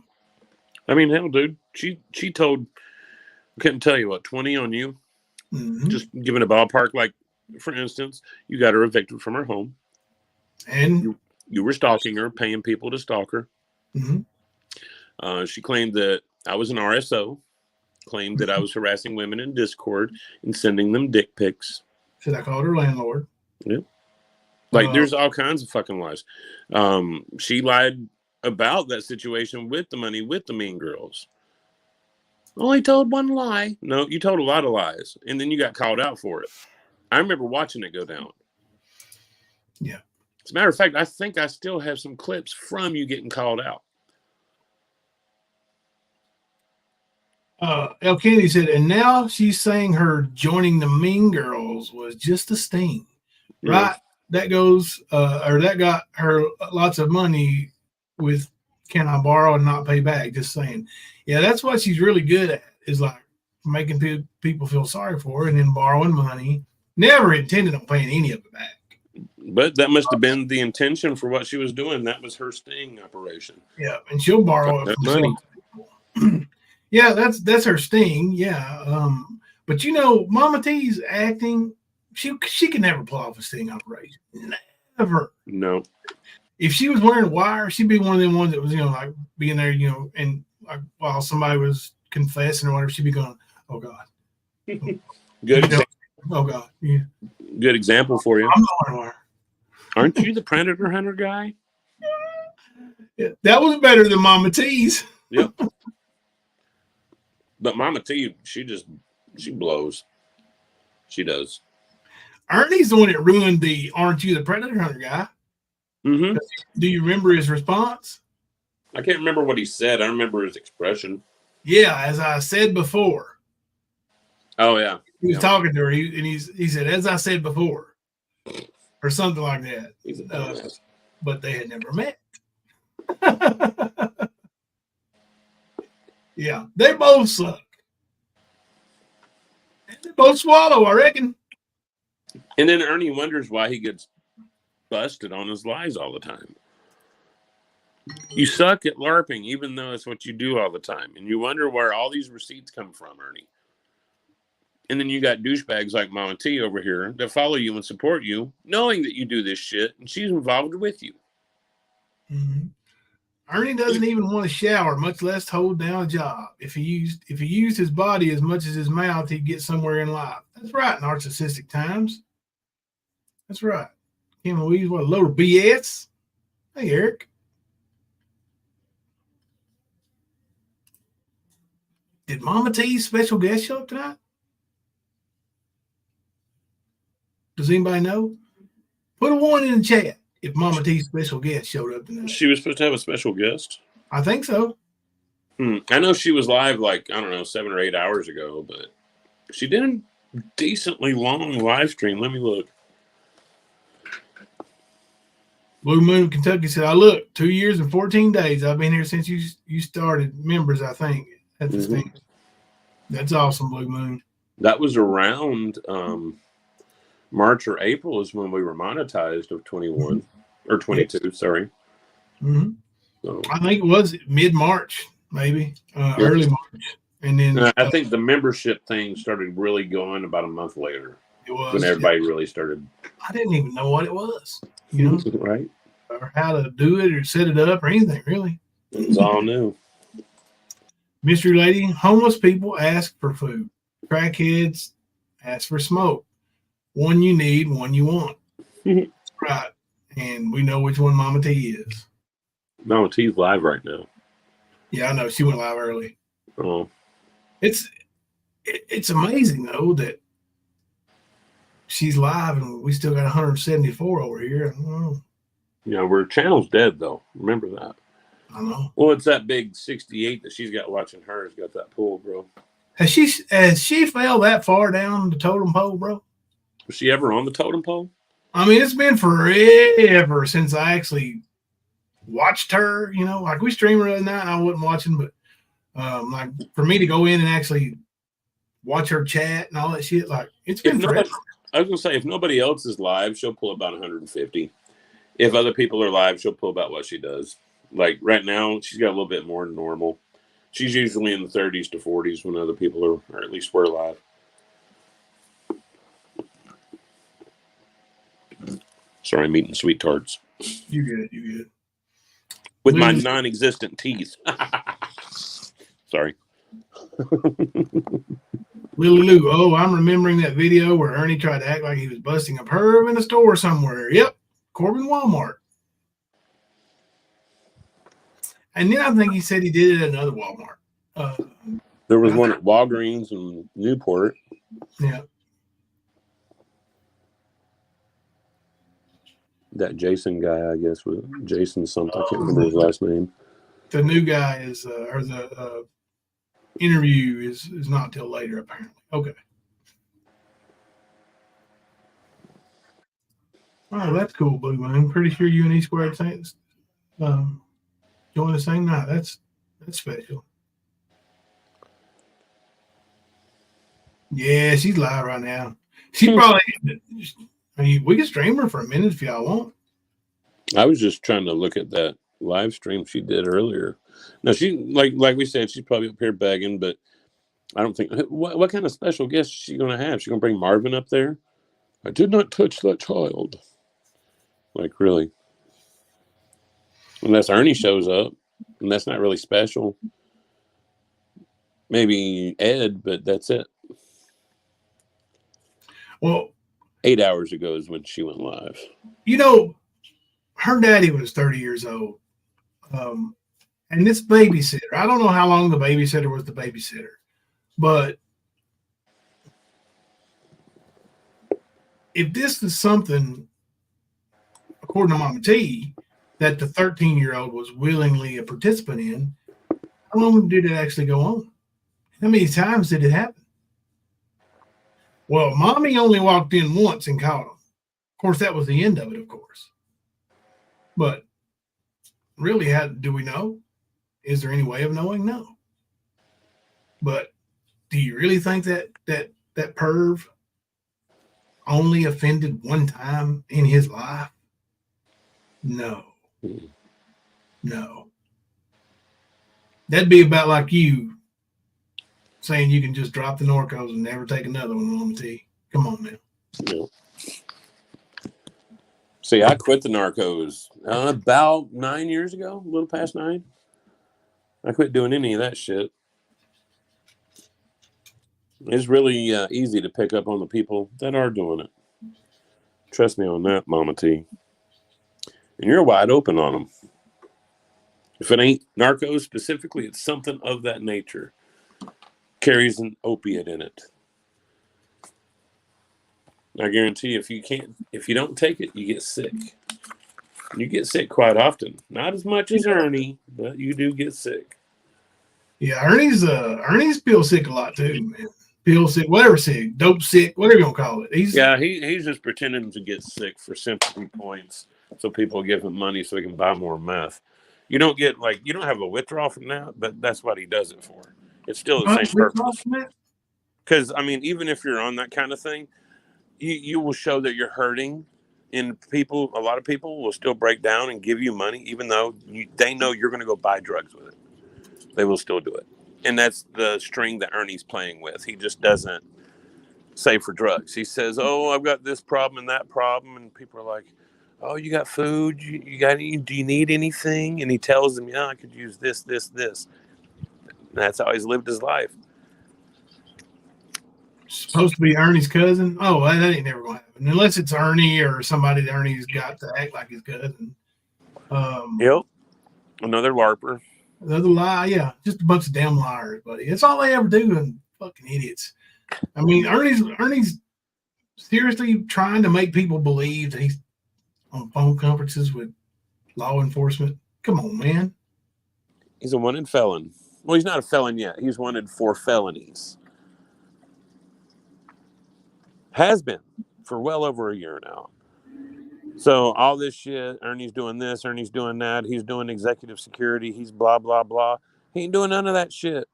I mean, hell, dude. She told, I couldn't tell you what, 20 on you. Mm-hmm. Just giving a ballpark. Like, for instance, you got her evicted from her home. And you were stalking her, paying people to stalk her. Mm-hmm. She claimed that I was an RSO, claimed that I was harassing women in Discord and sending them dick pics. Should I call her landlord? Yep. Like, there's all kinds of fucking lies. She lied about that situation with the money, with the mean girls. Only told one lie. No, you told a lot of lies. And then you got called out for it. I remember watching it go down. Yeah. As a matter of fact, I think I still have some clips from you getting called out. El Kennedy said, and now she's saying her joining the Mean Girls was just a sting. Yeah. Right? That goes, or that got her lots of money with can I borrow and not pay back? Just saying. Yeah, that's what she's really good at, is like making people feel sorry for her and then borrowing money. Never intended on paying any of it back. But that must have been the intention for what she was doing. That was her sting operation. Yeah, and she'll borrow it money. Yeah, that's her sting. Yeah, but you know, Mama T's acting. She can never pull off a sting operation. Never. No. If she was wearing a wire, she'd be one of them ones that was, like being there, and like while somebody was confessing or whatever, she'd be going, "Oh God." Good. Oh God. Yeah. Good example for you. I'm not wearing a wire. Aren't you the predator hunter guy? Yeah, that was better than Mama T's. Yep. But Mama T, she blows. She does. Ernie's the one that ruined the "Aren't you the predator hunter" guy? Mm-hmm. Do you remember his response? I can't remember what he said. I remember his expression. Yeah, as I said before. Oh yeah. He was talking to her, he said, "As I said before," or something like that. He's a but they had never met. Yeah, they both suck. They both swallow, I reckon. And then Ernie wonders why he gets busted on his lies all the time. You suck at LARPing, even though it's what you do all the time. And you wonder where all these receipts come from, Ernie. And then you got douchebags like Mama T over here that follow you and support you, knowing that you do this shit, and she's involved with you. Mm-hmm. Ernie doesn't even want to shower, much less hold down a job. If he used his body as much as his mouth, he'd get somewhere in life. That's right, narcissistic times. That's right. Kim Louise, what a load of BS. Hey, Eric. Did Mama T's special guest show up tonight? Does anybody know? Put a 1 in the chat if Mama T's special guest showed up tonight. She was supposed to have a special guest? I think so. I know she was live 7 or 8 hours ago, but she did a decently long live stream. Let me look. Blue Moon of Kentucky said, I look, 2 years and 14 days. I've been here since you started members, I think, at the stand. That's awesome, Blue Moon. That was around March or April is when we were monetized of 21 or 22, sorry. Mm-hmm. So, I think it was mid-March, maybe, early March. And then I think the membership thing started really going about a month later. it was when everybody really started. I didn't even know what it was, you know, right? or how to do it or set it up or anything, really. It was all new. Mystery lady, homeless people ask for food. Crackheads ask for smoke. One you need, one you want. Right. And we know which one Mama T is. Mama T's live right now. Yeah, I know. She went live early. Oh. It's amazing, though, that she's live and we still got 174 over here. Yeah, our channel's dead, though. Remember that. I know. Well, it's that big 68 that she's got watching her has got that pull, bro. Has she fell that far down the totem pole, bro? Was she ever on the totem pole? I mean, it's been forever since I actually watched her, you know, like we stream her the other night and I wasn't watching, but like for me to go in and actually watch her chat and all that shit, like it's been forever. I was gonna say, if nobody else is live, she'll pull about 150. If other people are live, she'll pull about what she does. Like right now, she's got a little bit more than normal. She's usually in the 30s to 40s when other people are, or at least we're live. Sorry, I'm eating sweet tarts. You good. With my non-existent teeth. Sorry. Lily Lou, oh, I'm remembering that video where Ernie tried to act like he was busting a perv in a store somewhere. Yep, Corbin Walmart. And then I think he said he did it at another Walmart. There was one at Walgreens in Newport. Yeah. That Jason guy, I guess, was Jason something. I can't remember his last name. The new guy is, or the interview is not till later, apparently. Okay. Oh, that's cool, Blue Moon. Pretty sure you and E Squared Saints join the same night. That's special. Yeah, she's live right now. She probably. I mean, we can stream her for a minute if y'all want. I was just trying to look at that live stream she did earlier. Now she like we said, she's probably up here begging, but I don't think what kind of special guest is she going to have? She going to bring Marvin up there? I did not touch that child. Like really? Unless Ernie shows up, and that's not really special. Maybe Ed, but that's it. Well, 8 hours ago is when she went live. You know, her daddy was 30 years old. And this babysitter, I don't know how long the babysitter was the babysitter, but if this is something, according to Mama T, that the 13-year-old was willingly a participant in, how long did it actually go on? How many times did it happen? Well, Mommy only walked in once and caught him. Of course, that was the end of it, of course. But really, how do we know? Is there any way of knowing? No. But do you really think that perv only offended one time in his life? No. No. That'd be about like you saying you can just drop the Norcos and never take another one, Mama T. Come on now. Yeah. See, I quit the Narcos about 9 years ago, a little past 9. I quit doing any of that shit. It's really easy to pick up on the people that are doing it. Trust me on that, Mama T. And you're wide open on them. If it ain't Narcos specifically, it's something of that nature. Carries an opiate in it. I guarantee if you don't take it, you get sick. You get sick quite often. Not as much as Ernie, but you do get sick. Yeah, Ernie's pill sick a lot too, man. Pill sick, whatever sick, dope sick, whatever you gonna call it. He's just pretending to get sick for sympathy points, so people give him money so he can buy more meth. You don't have a withdrawal from that, but that's what he does it for. It's still the same purpose. Because I mean, even if you're on that kind of thing, you will show that you're hurting, and a lot of people will still break down and give you money, even though they know you're going to go buy drugs with it. They will still do it. And that's the string that Ernie's playing with. He just doesn't say for drugs. He says, "Oh, I've got this problem and that problem," and people are like, "Oh, you got food? You got any? Do you need anything?" And he tells them, "Yeah, I could use this, this, this." And that's how he's lived his life. Supposed to be Ernie's cousin. Oh, that ain't never going to happen unless it's Ernie or somebody that Ernie's got to act like his cousin. Yep, another LARPer. Another lie, yeah, just a bunch of damn liars, buddy. That's all they ever do, and fucking idiots. I mean, Ernie's seriously trying to make people believe that he's on phone conferences with law enforcement. Come on, man. He's a wanted felon. Well, he's not a felon yet. He's wanted for felonies. Has been for well over a year now. So all this shit, Ernie's doing this, Ernie's doing that, he's doing executive security, he's blah, blah, blah. He ain't doing none of that shit.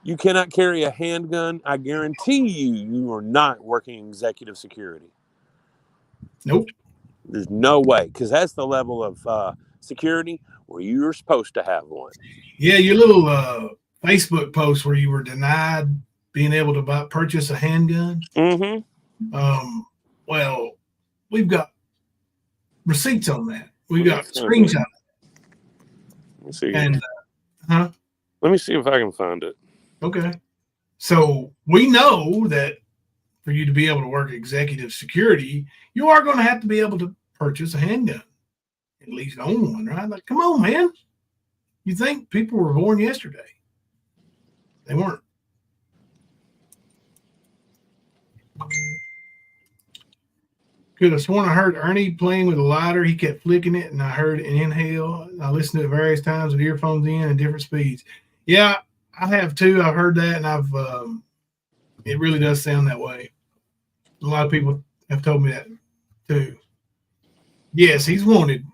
You cannot carry a handgun. I guarantee you are not working executive security. Nope. There's no way, because that's the level of security where you're supposed to have one. Yeah, your little Facebook post where you were denied being able to purchase a handgun. Mm-hmm. Well, we've got receipts on that. We've got screenshots. Let me see. And let me see if I can find it. Okay. So we know that for you to be able to work executive security, you are going to have to be able to purchase a handgun, at least own one, right? Like, come on, man. You think people were born yesterday? They weren't. Could have sworn I heard Ernie playing with a lighter. He kept flicking it, and I heard an inhale. I listened to it various times with earphones in at different speeds. Yeah, I have too. I've heard that, and I've it really does sound that way. A lot of people have told me that too. Yes, he's wanted.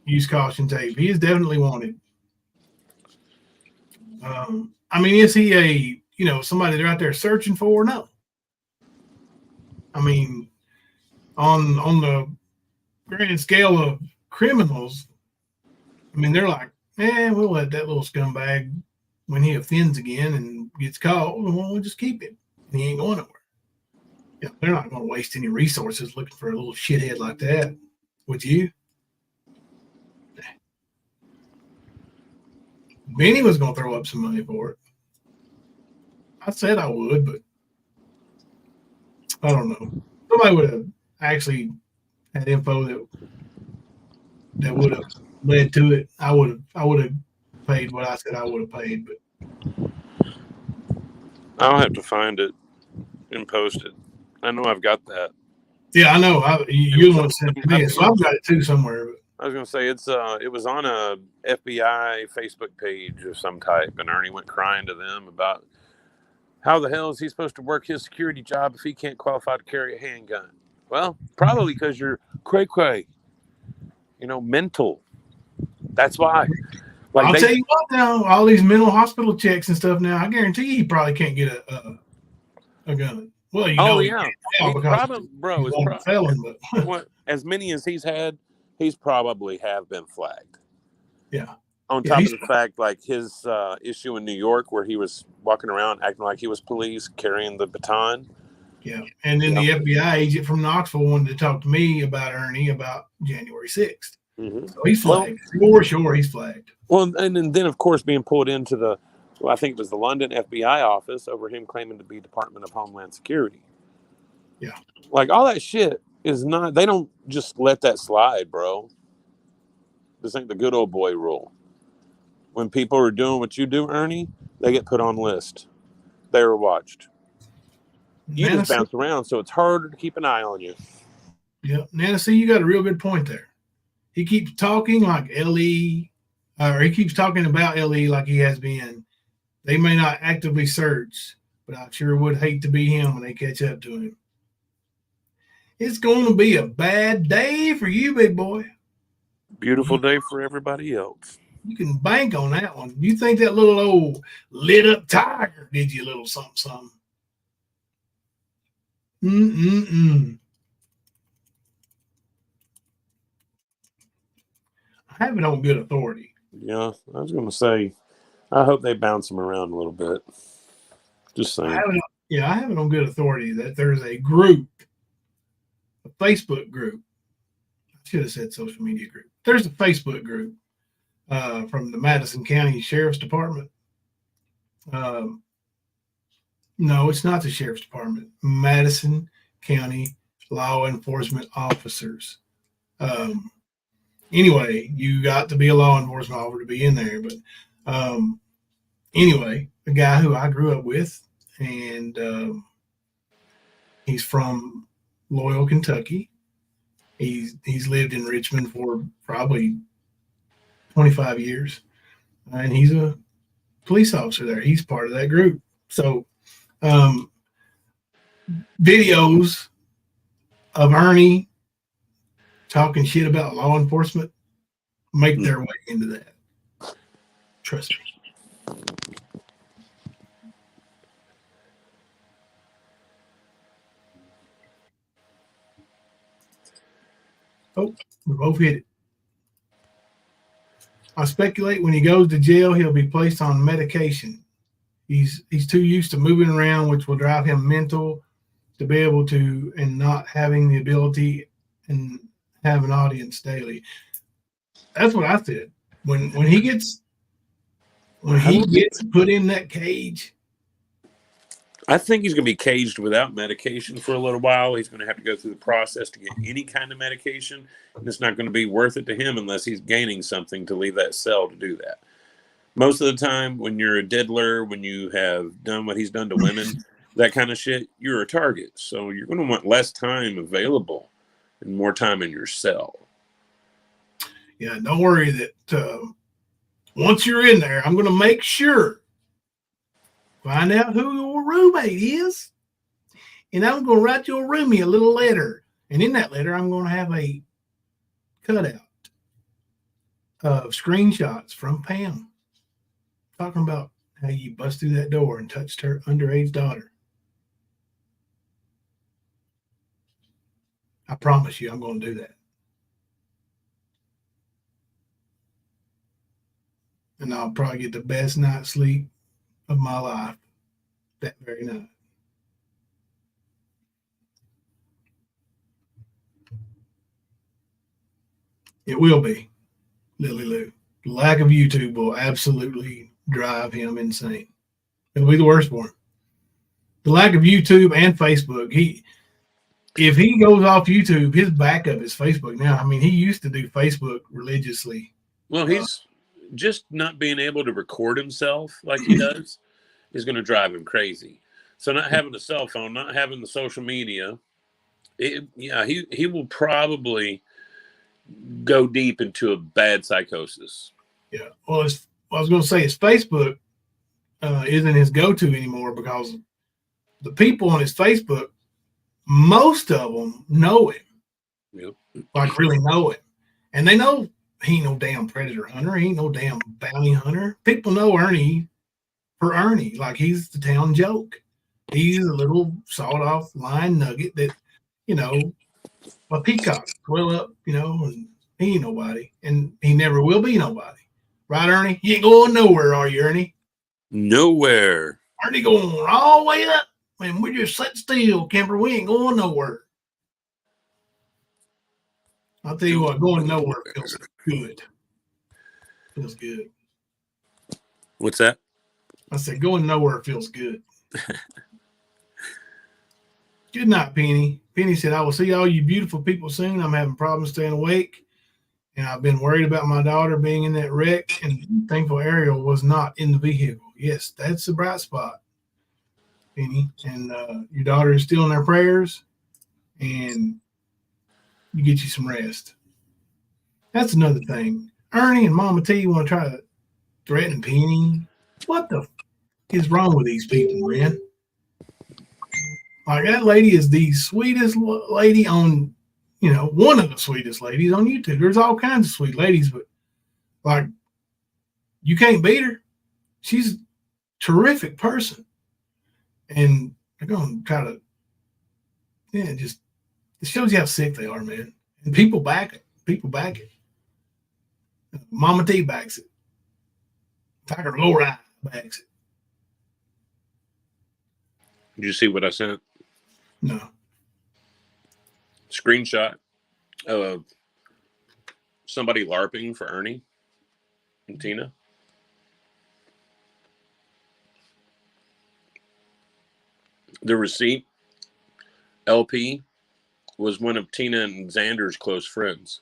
Use caution tape. He is definitely wanted. I mean, is he somebody they're out there searching for? No. I mean, on the grand scale of criminals, I mean, they're like, we'll let that little scumbag, when he offends again and gets caught, we'll just keep him. And he ain't going nowhere. Yeah, they're not going to waste any resources looking for a little shithead like that. Would you? Benny was going to throw up some money for it. I said I would, but I don't know. Somebody would have actually had info that would have led to it. I would have paid what I said I would have paid, but I'll have to find it and post it. I know I've got that. Yeah, I know. You're the one that sent it to me, so I've got it too somewhere. But I was going to say it was on a FBI Facebook page of some type, and Ernie went crying to them about how the hell is he supposed to work his security job if he can't qualify to carry a handgun? Well, probably because you're cray-cray, mental. That's why. Like I'll tell you what now, all these mental hospital checks and stuff now, I guarantee you probably can't get a gun. Well, yeah. It's felon, but what, as many as he's had, he's probably have been flagged. Yeah. On top of the fact, like his issue in New York where he was walking around acting like he was police, carrying the baton. Yeah. And then the FBI agent from Knoxville wanted to talk to me about Ernie about January 6th. Mm-hmm. So he's flagged. For sure, he's flagged. Well, and then, of course, being pulled into I think it was the London FBI office over him claiming to be Department of Homeland Security. Yeah. Like, all that shit is not, they don't just let that slide, bro. This ain't the good old boy rule. When people are doing what you do, Ernie, they get put on list. They are watched. You just bounce around, so it's harder to keep an eye on you. Yeah. Nana, see, you got a real good point there. He keeps talking like LE, or he keeps talking about LE like he has been. They may not actively search, but I sure would hate to be him when they catch up to him. It's going to be a bad day for you, big boy. Beautiful day for everybody else. You can bank on that one. You think that little old lit up tiger did you a little something? I have it on good authority. Yeah, I was going to say, I hope they bounce him around a little bit. Just saying. I have it on good authority that there's a group, a Facebook group. I should have said social media group. There's a Facebook group from the Madison County Sheriff's Department. No, it's not the Sheriff's Department. Madison County Law Enforcement Officers. Anyway, you got to be a law enforcement officer to be in there. But anyway, the guy who I grew up with, and he's from Loyal, Kentucky. He's lived in Richmond for probably 25 years, and he's a police officer there. He's part of that group. So videos of Ernie talking shit about law enforcement make their way into that. Trust me. Oh, we both hit it. I speculate when he goes to jail, he'll be placed on medication. He's too used to moving around, which will drive him mental, to be able to, and not having the ability and have an audience daily. That's what I said. When he gets put in that cage, I think he's going to be caged without medication for a little while. He's going to have to go through the process to get any kind of medication, and it's not going to be worth it to him unless he's gaining something to leave that cell to do that. Most of the time, when you're a diddler, when you have done what he's done to women, that kind of shit, you're a target. So you're going to want less time available and more time in your cell. Yeah, don't worry that once you're in there, I'm going to make sure, find out who your roommate is, and I'm going to write your roomie a little letter. And in that letter, I'm going to have a cutout of screenshots from Pam talking about how you bust through that door and touched her underage daughter. I promise you, I'm going to do that. And I'll probably get the best night's sleep of my life that very night. It will be, Lily Lou. The lack of YouTube will absolutely drive him insane. It'll be the worst for him. The lack of YouTube and Facebook. If he goes off YouTube, his backup is Facebook now. I mean, he used to do Facebook religiously. Well, he's just not being able to record himself like he does is going to drive him crazy. So not having a cell phone, not having the social media, he will probably go deep into a bad psychosis. Yeah. Well, I was going to say his Facebook isn't his go-to anymore because the people on his Facebook, most of them know him. Yep. Like really know him. And they know he ain't no damn predator hunter. He ain't no damn bounty hunter. People know Ernie for Ernie. Like he's the town joke. He's a little sawed-off line nugget that, a peacock. Well up, and he ain't nobody. And he never will be nobody. Right, Ernie? You ain't going nowhere, are you, Ernie? Nowhere. Ernie going all the way up. And we just sit still, Kimber. We ain't going nowhere. I'll tell you what, going nowhere feels good. Feels good. What's that? I said going nowhere feels good. Good night, Penny. Penny said, I will see all you beautiful people soon. I'm having problems staying awake. And I've been worried about my daughter being in that wreck. And thankful Ariel was not in the vehicle. Yes, that's a bright spot, Penny. And your daughter is still in their prayers. And you get you some rest. That's another thing. Ernie and Mama T want to try to threaten Penny. What the is wrong with these people, man? Like that lady is the sweetest lady on, one of the sweetest ladies on YouTube. There's all kinds of sweet ladies, but like you can't beat her. She's a terrific person. And they're going to try to, it shows you how sick they are, man. And people back it. People back it. Mama T backs it. Tiger Lori. backs it. Did you see what I sent? No. Screenshot of somebody LARPing for Ernie and Tina. The receipt, LP, was one of Tina and Xander's close friends.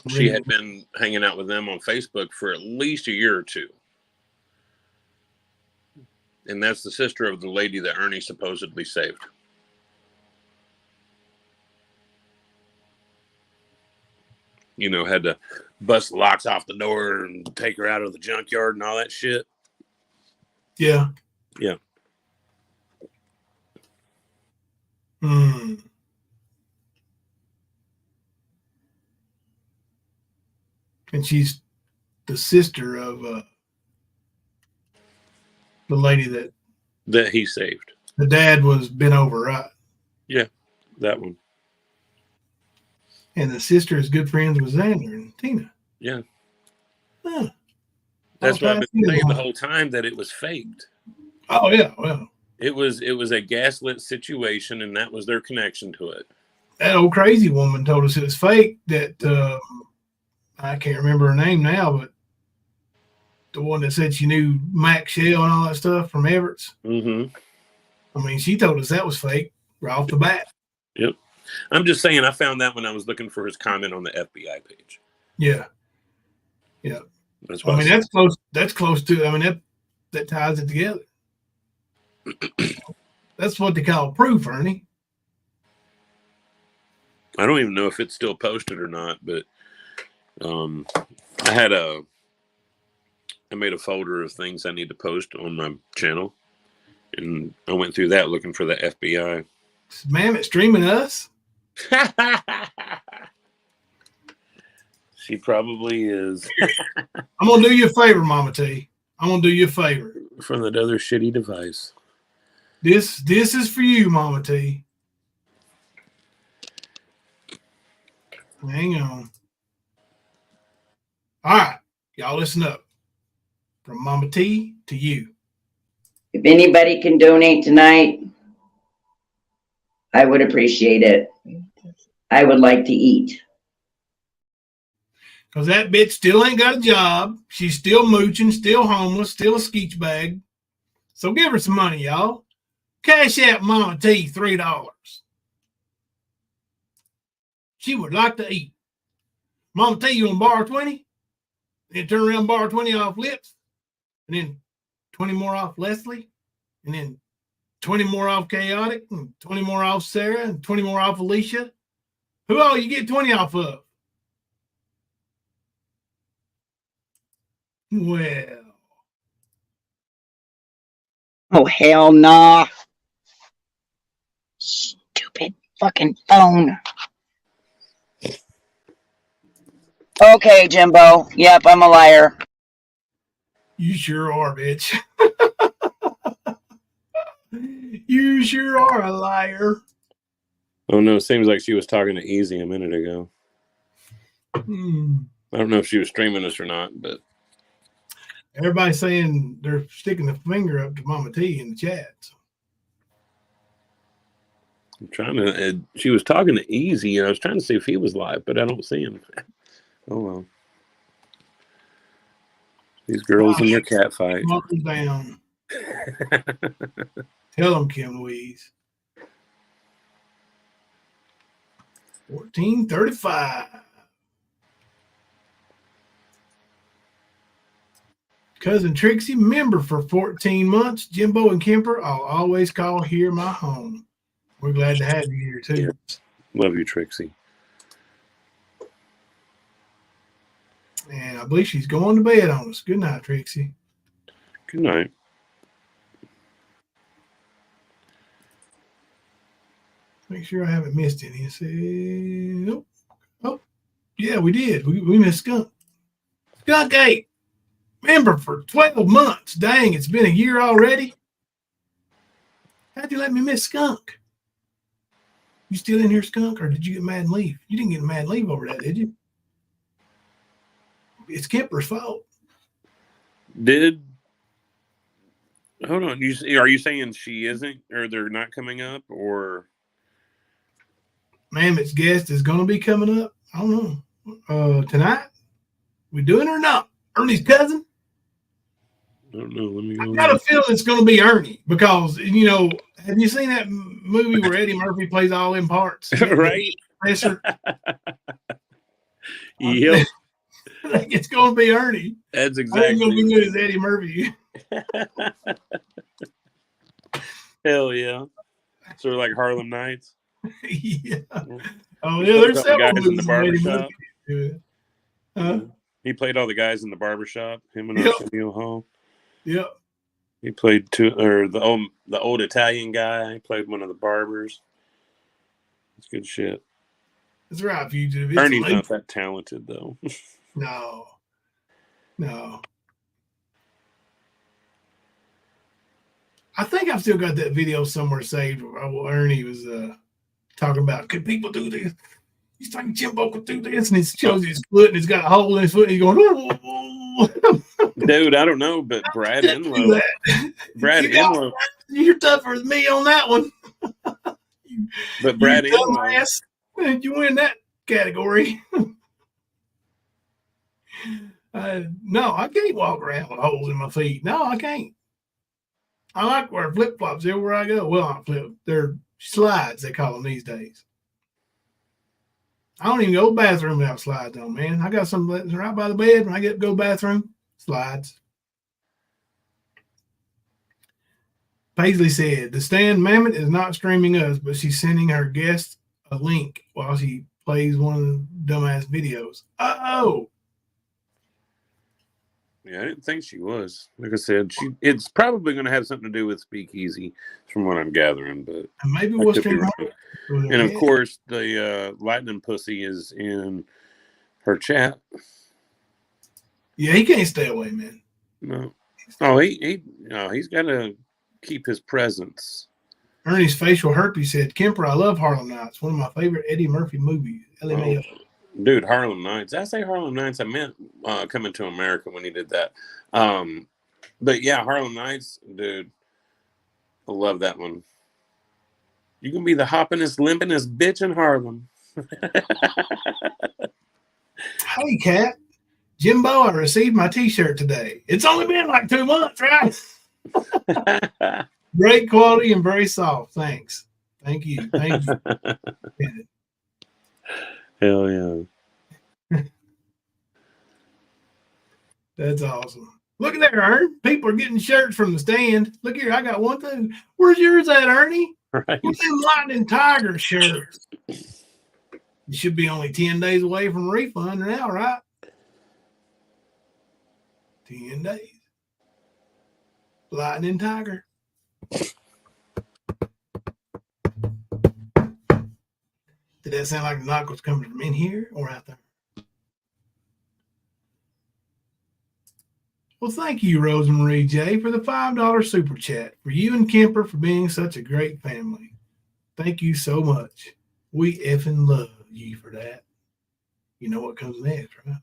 She had been hanging out with them on Facebook for at least a year or two. And that's the sister of the lady that Ernie supposedly saved. You know, had to bust the locks off the door and take her out of the junkyard and all that shit. Yeah. Yeah. Hmm. And she's the sister of the lady that he saved. The dad was bent over, right? Yeah, that one. And the sister is good friends with Xander and Tina. Yeah. Huh. That's what I've been saying the whole time, that it was faked. Oh yeah, well. It was a gaslit situation, and that was their connection to it. That old crazy woman told us it was fake. That I can't remember her name now, but the one that said she knew Max Shell and all that stuff from Everett's. Mm-hmm. I mean, she told us that was fake right off the bat. Yep. I'm just saying, I found that when I was looking for his comment on the FBI page. Yeah. Yeah. That's I mean, that's close. That's close to. I mean, that ties it together. That's what they call proof, Ernie. I don't even know if it's still posted or not, but I made a folder of things I need to post on my channel, and I went through that looking for the FBI. Ma'am, it's streaming us. She probably is. I'm gonna do you a favor, Mama T. I'm gonna do you a favor. From that other shitty device. This is for you, Mama T. Hang on. All right, y'all listen up. From Mama T to you. If anybody can donate tonight, I would appreciate it. I would like to eat. Because that bitch still ain't got a job. She's still mooching, still homeless, still a skeech bag. So give her some money, y'all. Cash out Mama T $3. She would like to eat. Mama T, you want to borrow 20? Then turn around and borrow 20 off Lips. And then 20 more off Leslie. And then 20 more off Chaotic. And 20 more off Sarah. And 20 more off Alicia. Who all you get 20 off of? Well. Oh, hell nah. Stupid fucking phone. Okay, Jimbo. Yep, I'm a liar. You sure are, bitch. You sure are a liar. Oh, no, it seems like she was talking to Easy a minute ago. I don't know if she was streaming us or not, but everybody's saying they're sticking the finger up to Mama T in the chat. I'm trying to. She was talking to Easy, and I was trying to see if he was live, but I don't see him. Oh well. These girls in their cat fight. Down. Tell them, Kim Louise. 1435. Cousin Trixie, member for 14 months. Jimbo and Kemper, I'll always call here my home. We're glad to have you here, too. Yes. Love you, Trixie. And I believe she's going to bed on us. Good night, Trixie. Good night. Make sure I haven't missed any. Nope. Oh, yeah, we did. We missed Skunk. Skunk 8. Member for 12 months. Dang, it's been a year already. How'd you let me miss Skunk? You still in here, Skunk, or did you get mad and leave? You didn't get mad and leave over that, did you? It's Kemper's fault. Hold on. Are you saying she isn't, or they're not coming up, or? Mammoth's guest is going to be coming up. I don't know. Tonight? We doing it or not? Ernie's cousin? I don't know. Let me go. I got a feeling it's going to be Ernie because, you know, have you seen that movie where Eddie Murphy plays all in parts? Right. Professor? Yep. I think it's going to be Ernie. That's exactly. Going to be good as Eddie Murphy. Hell yeah. Sort of like Harlem Nights. Yeah. Oh, yeah, there's several guys in the barbershop. He played all the guys in the barbershop, him and Arsenio Hall. Yep. He played the old Italian guy. He played one of the barbers. It's good shit. That's right, Fugitive. Ernie's not that talented, though. No. I think I've still got that video somewhere saved where Ernie was talking about, could people do this? He's talking Jimbo could do this, and it shows his foot, and he's got a hole in his foot, and he's going, oh. Dude, I don't know, but Brad Enlow. You're tougher than me on that one. But Brad Enlow. You win that category. No, I can't walk around with holes in my feet. No, I can't. I like wearing flip-flops everywhere I go. Well, not flip. They're slides, they call them these days. I don't even go to the bathroom without slides on, man. I got some right by the bed. When I get to go to the bathroom, slides. Paisley said, the Stan Mammoth is not streaming us, but she's sending her guest a link while she plays one of the dumbass videos. Uh-oh. Yeah, I didn't think she was. Like I said, it's probably going to have something to do with Speakeasy, from what I'm gathering. But and maybe we'll stream her. And of course, the Lightning Pussy is in her chat. Yeah, he can't stay away, man. No. Oh, he's got to keep his presence. Ernie's facial herpes said, Kemper, I love Harlem Nights. One of my favorite Eddie Murphy movies. LMAO. Dude, Harlem Nights. I say Harlem Nights. I meant Coming to America when he did that. But yeah, Harlem Nights, dude. I love that one. You can be the hoppingest, limpingest bitch in Harlem. Hey, Cat. Jimbo, I received my t-shirt today. It's only been like 2 months, right? Great quality and very soft. Thanks. Thank you. Thank you. Hell yeah. That's awesome. Look at that, Ern. People are getting shirts from the stand. Look here, I got one too. Where's yours at, Ernie? Right. What's them Lightning Tiger shirts? You should be only 10 days away from refund now, right? 10 days. Lightning Tiger. Did that sound like the knock was coming from in here or out there? Well, thank you, Rosemarie J, for the $5 super chat. For you and Kemper for being such a great family. Thank you so much. We effing love you for that. You know what comes next, right?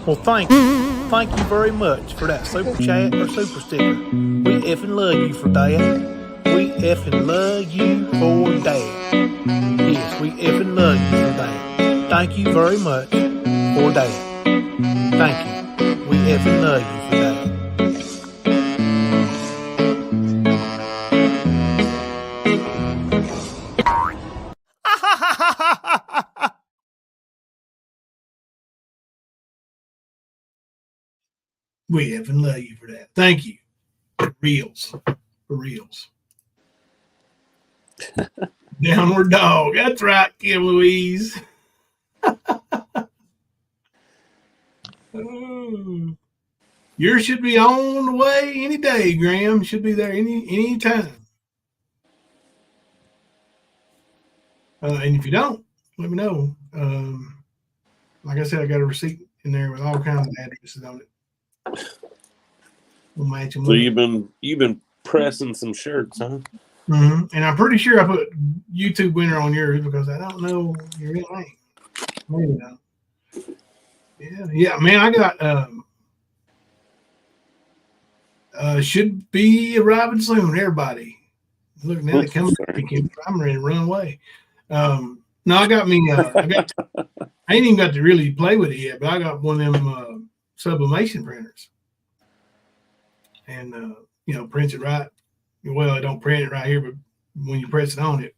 Well, thank you. Thank you very much for that super chat or super sticker. We effing love you for that. We effing love you for that. Yes, we effing love you for that. Thank you very much for that. Thank you. We effing love you for that. We effing love you for that. Thank you. For reals. For reals. Downward dog. That's right, Kim Louise. Yours should be on the way any day, Graham. Should be there any time. And if you don't, let me know. Like I said, I got a receipt in there with all kinds of addresses on it. We'll match them. So you've been pressing some shirts, huh? Mm-hmm. And I'm pretty sure I put YouTube winner on yours because I don't know your real name. Maybe not. Yeah, man, I got should be arriving soon. Everybody, look now they coming. I'm ready to run away. No, I got me. I ain't even got to really play with it yet, but I got one of them sublimation printers, and prints it right. Well, it don't print it right here, but when you press it on, it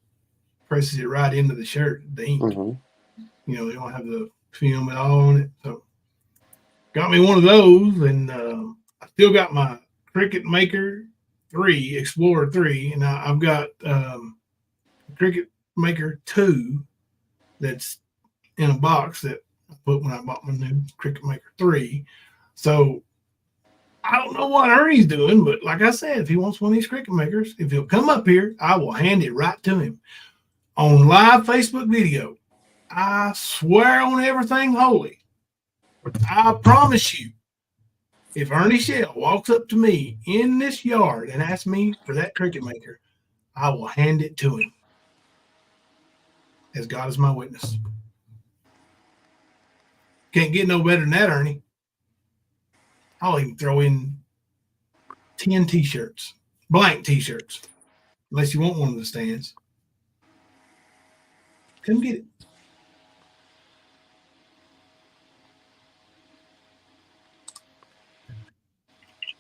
presses it right into the shirt, the ink. They don't have the film at all on it. So got me one of those, and I still got my Cricut Maker 3, Explorer 3, and I've got Cricut Maker 2 that's in a box that I put when I bought my new Cricut Maker 3. So I don't know what Ernie's doing, but like I said, if he wants one of these Cricut Makers, if he'll come up here, I will hand it right to him on live Facebook video. I swear on everything holy. I promise you, if Ernie Shell walks up to me in this yard and asks me for that Cricut Maker, I will hand it to him. As God is my witness. Can't get no better than that, Ernie. I'll even throw in 10 t-shirts, blank t-shirts, unless you want one of the stands. Come get it.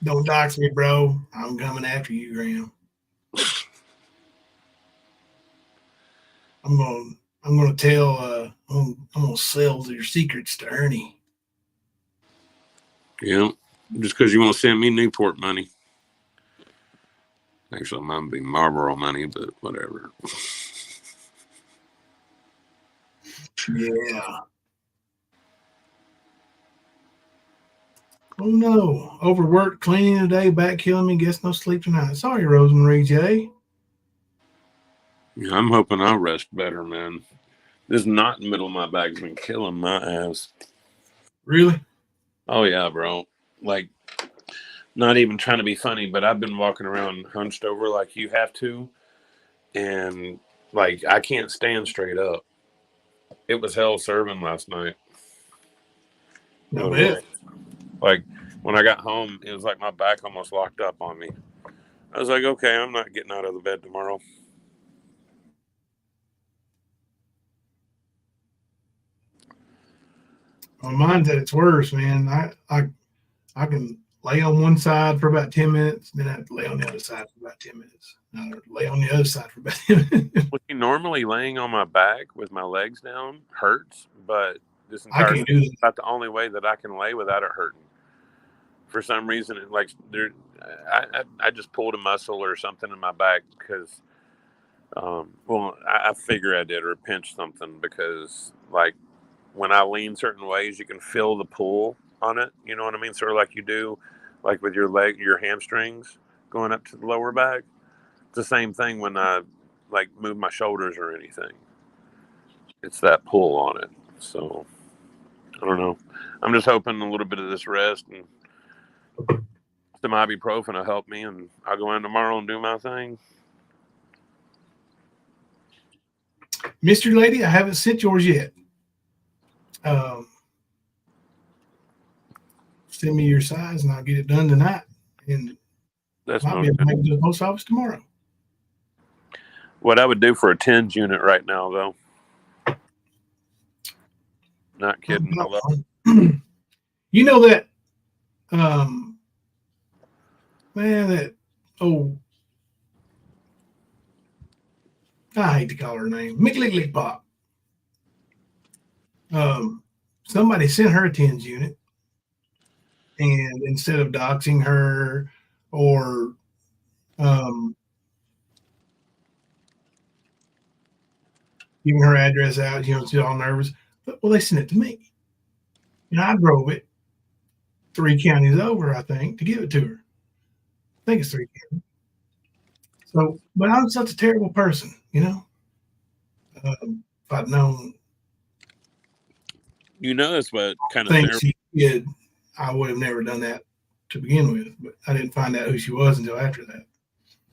Don't dox me, bro. I'm coming after you, Graham. I'm gonna tell. I'm gonna sell your secrets to Ernie. Yeah, just because you want to send me Newport money. Actually, mine would be Marlboro money, but whatever. Yeah. Oh no! Overworked cleaning today, back killing me. Guess no sleep tonight. Sorry, Rosemary J. Yeah, I'm hoping I'll rest better, man. This knot in the middle of my back's been killing my ass. Really? Oh yeah, bro. Like, not even trying to be funny, but I've been walking around hunched over like you have to, and like I can't stand straight up. It was hell serving last night. I bet. Like when I got home, it was like my back almost locked up on me. I was like, okay, I'm not getting out of the bed tomorrow. Well, mine's at its worst, man. I can lay on one side for about 10 minutes, then I have to lay on the other side for about 10 minutes. Or lay on the other side for about 10 minutes. Normally laying on my back with my legs down hurts, but this I entire can't do that. is about the only way that I can lay without it hurting. For some reason, I just pulled a muscle or something in my back because, I figure I did, or pinched something, because like when I lean certain ways, you can feel the pull on it. You know what I mean? Sort of like you do, like with your hamstrings going up to the lower back. It's the same thing when I like move my shoulders or anything. It's that pull on it. So I don't know. I'm just hoping a little bit of this rest and some ibuprofen will help me, and I'll go in tomorrow and do my thing. Mystery Lady, I haven't sent yours yet. Send me your size and I'll get it done tonight. And That's might be able to make it to the post office tomorrow. What I would do for a tens unit right now, though. Not kidding. You know that, man, that I hate to call her name, Mick Pop. Somebody sent her a tens unit, and instead of doxing her or giving her address out, she's all nervous. But, well, they sent it to me. And I drove it 3 counties over, I think, to give it to her. I think it's 3 counties. So, but I'm such a terrible person, If I'd known. That's what kind of things she did, I would have never done that to begin with. But I didn't find out who she was until after that.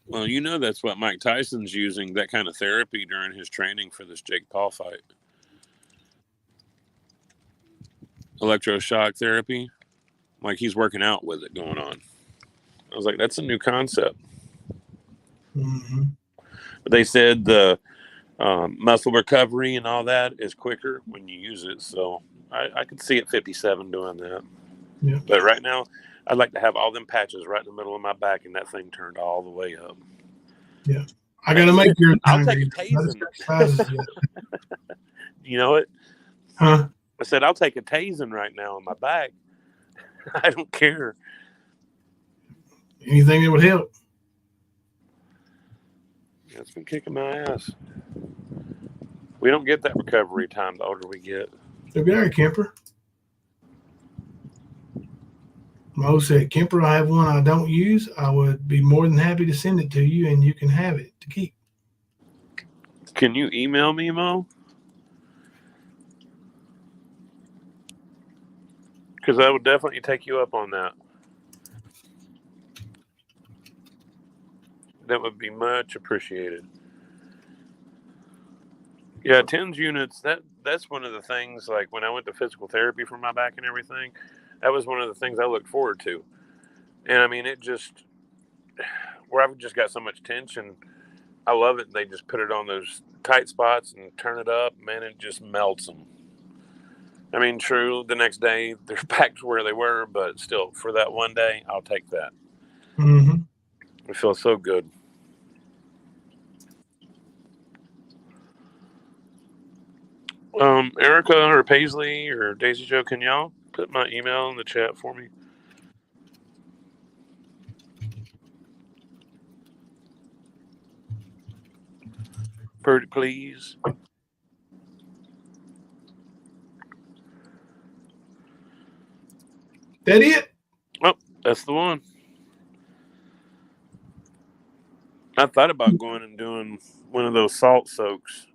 Well, that's what Mike Tyson's using, that kind of therapy during his training for this Jake Paul fight. electroshock therapy. Like he's working out with it going on. I was like, that's a new concept. Mm-hmm. But they said the muscle recovery and all that is quicker when you use it. So I could see at 57 doing that. Yeah. But right now, I'd like to have all them patches right in the middle of my back and that thing turned all the way up. Yeah. I got to make your I'll take a tasing. You know it? Huh? I said, I'll take a tasing right now on my back. I don't care. Anything that would help. It's been kicking my ass. We don't get that recovery time the older we get. It'll be all right, Kemper. Mo said, Kemper, I have one I don't use. I would be more than happy to send it to you, and you can have it to keep. Can you email me, Mo? Because I would definitely take you up on that. That would be much appreciated. Yeah, TENS units, that's one of the things, like when I went to physical therapy for my back and everything, that was one of the things I looked forward to. And I mean, it just, where I've just got so much tension, I love it. They just put it on those tight spots and turn it up, man, it just melts them. I mean, true, the next day they're back to where they were, but still, for that one day, I'll take that. Mm-hmm. It feels so good. Erica or Paisley or Daisy Joe, can y'all put my email in the chat for me? Pretty please. That it? Oh, that's the one. I thought about going and doing one of those salt soaks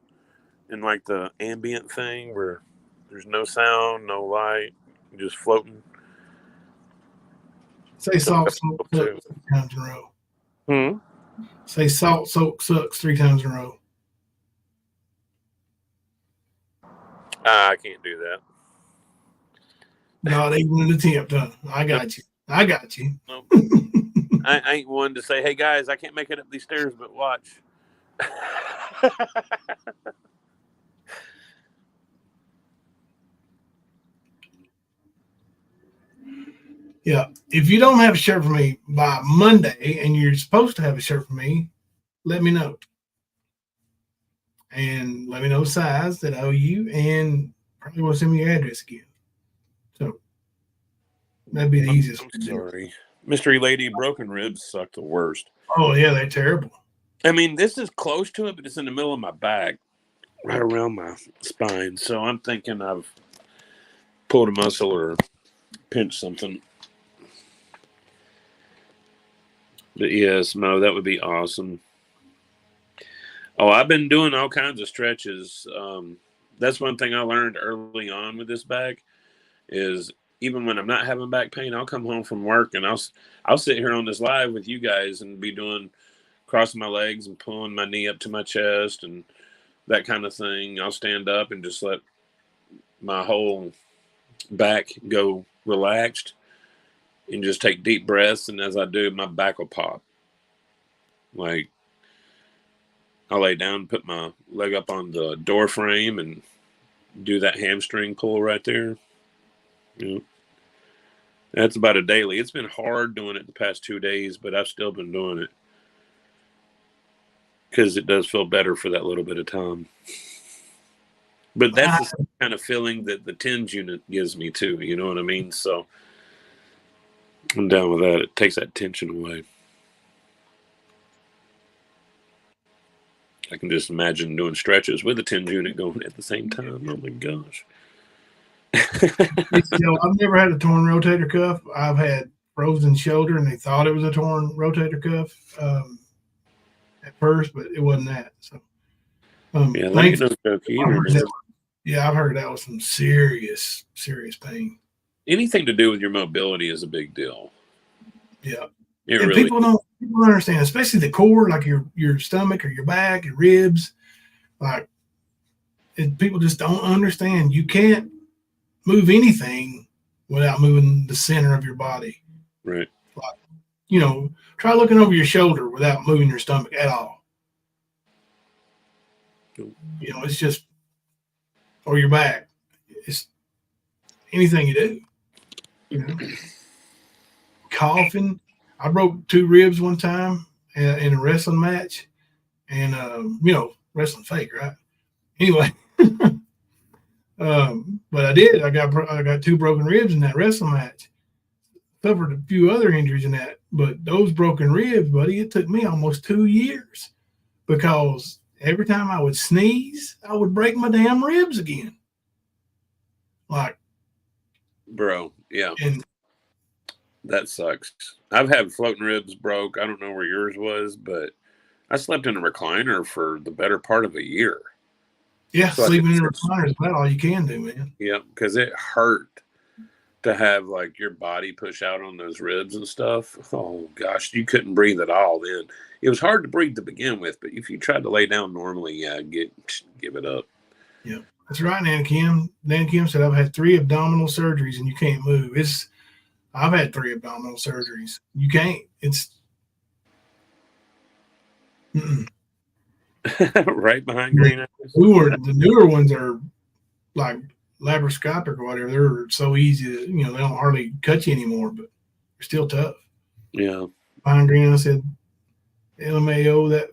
in like the ambient thing where there's no sound, no light, you're just floating. Say salt soak sucks 3 times in a row. Say salt soak sucks 3 times in a row. I can't do that. Not even an attempt, huh? I got you. Nope. I ain't one to say, hey guys, I can't make it up these stairs, but watch. Yeah. If you don't have a shirt for me by Monday and you're supposed to have a shirt for me, let me know. And let me know the size that I owe you, and probably want to send me your address again. So that'd be the easiest. I'm sorry. Mystery Lady, broken ribs suck the worst. Oh, yeah, they're terrible. I mean, this is close to it, but it's in the middle of my back, right around my spine. So I'm thinking I've pulled a muscle or pinched something. But yes, Mo, that would be awesome. Oh, I've been doing all kinds of stretches. That's one thing I learned early on with this back is even when I'm not having back pain, I'll come home from work and I'll sit here on this live with you guys and be doing crossing my legs and pulling my knee up to my chest and that kind of thing. I'll stand up and just let my whole back go relaxed and just take deep breaths. And as I do, my back will pop. Like, I'll lay down, put my leg up on the door frame and do that hamstring pull right there. You know, that's about a daily. It's been hard doing it the past 2 days, but I've still been doing it because it does feel better for that little bit of time. But that's the kind of feeling that the TENS unit gives me too. You know what I mean? So I'm down with that. It takes that tension away. I can just imagine doing stretches with a TENS unit going at the same time. Oh my gosh. I've never had a torn rotator cuff. I've had frozen shoulder, and they thought it was a torn rotator cuff at first, but it wasn't that. So, yeah, that ain't no joke either. I've heard that was some serious pain. Anything to do with your mobility is a big deal. Yeah. It and really people don't understand, especially the core, like your stomach or your back, your ribs. Like, people just don't understand. You can't move anything without moving the center of your body. Right. Like, try looking over your shoulder without moving your stomach at all. It's just, or your back. It's anything you do. Coughing. I broke 2 ribs one time in a wrestling match, and wrestling fake, right? Anyway, but I did. I got 2 broken ribs in that wrestling match. Suffered a few other injuries in that, but those broken ribs, buddy, it took me almost 2 years because every time I would sneeze, I would break my damn ribs again. Like, bro, yeah. And that sucks. I've had floating ribs broke. I don't know where yours was, but I slept in a recliner for the better part of a year. Yeah, so sleeping in a recliner is about all you can do, man. Yeah, because it hurt to have like your body push out on those ribs and stuff. Oh gosh, you couldn't breathe at all then. It was hard to breathe to begin with, but if you tried to lay down normally, yeah, give it up. Yeah, that's right, Nan Kim. Nan Kim said I've had 3 abdominal surgeries and you can't move. I've had 3 abdominal surgeries. You can't. It's right behind green eyes. The newer ones are like laparoscopic or whatever. They're so easy that they don't hardly cut you anymore, but they're still tough. Yeah. Behind green eyes said, LMAO,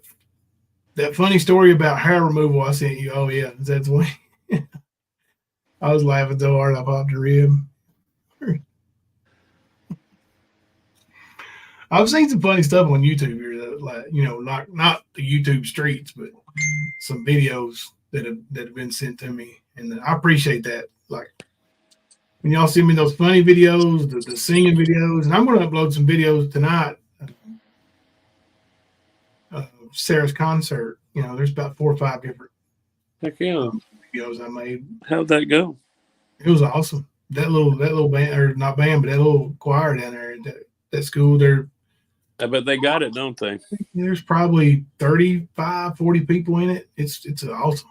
that funny story about hair removal I sent you. Oh yeah, that's when I was laughing so hard I popped a rib. I've seen some funny stuff on YouTube here, like not the YouTube streets, but some videos that have been sent to me, and I appreciate that. Like when y'all send me those funny videos, the singing videos, and I'm going to upload some videos tonight. Sarah's concert. There's about 4 or 5 different videos I made. How'd that go? It was awesome. That little band, or not band, but that little choir down there at that school, I bet they got it, don't they? There's probably 35, 40 people in it. It's awesome.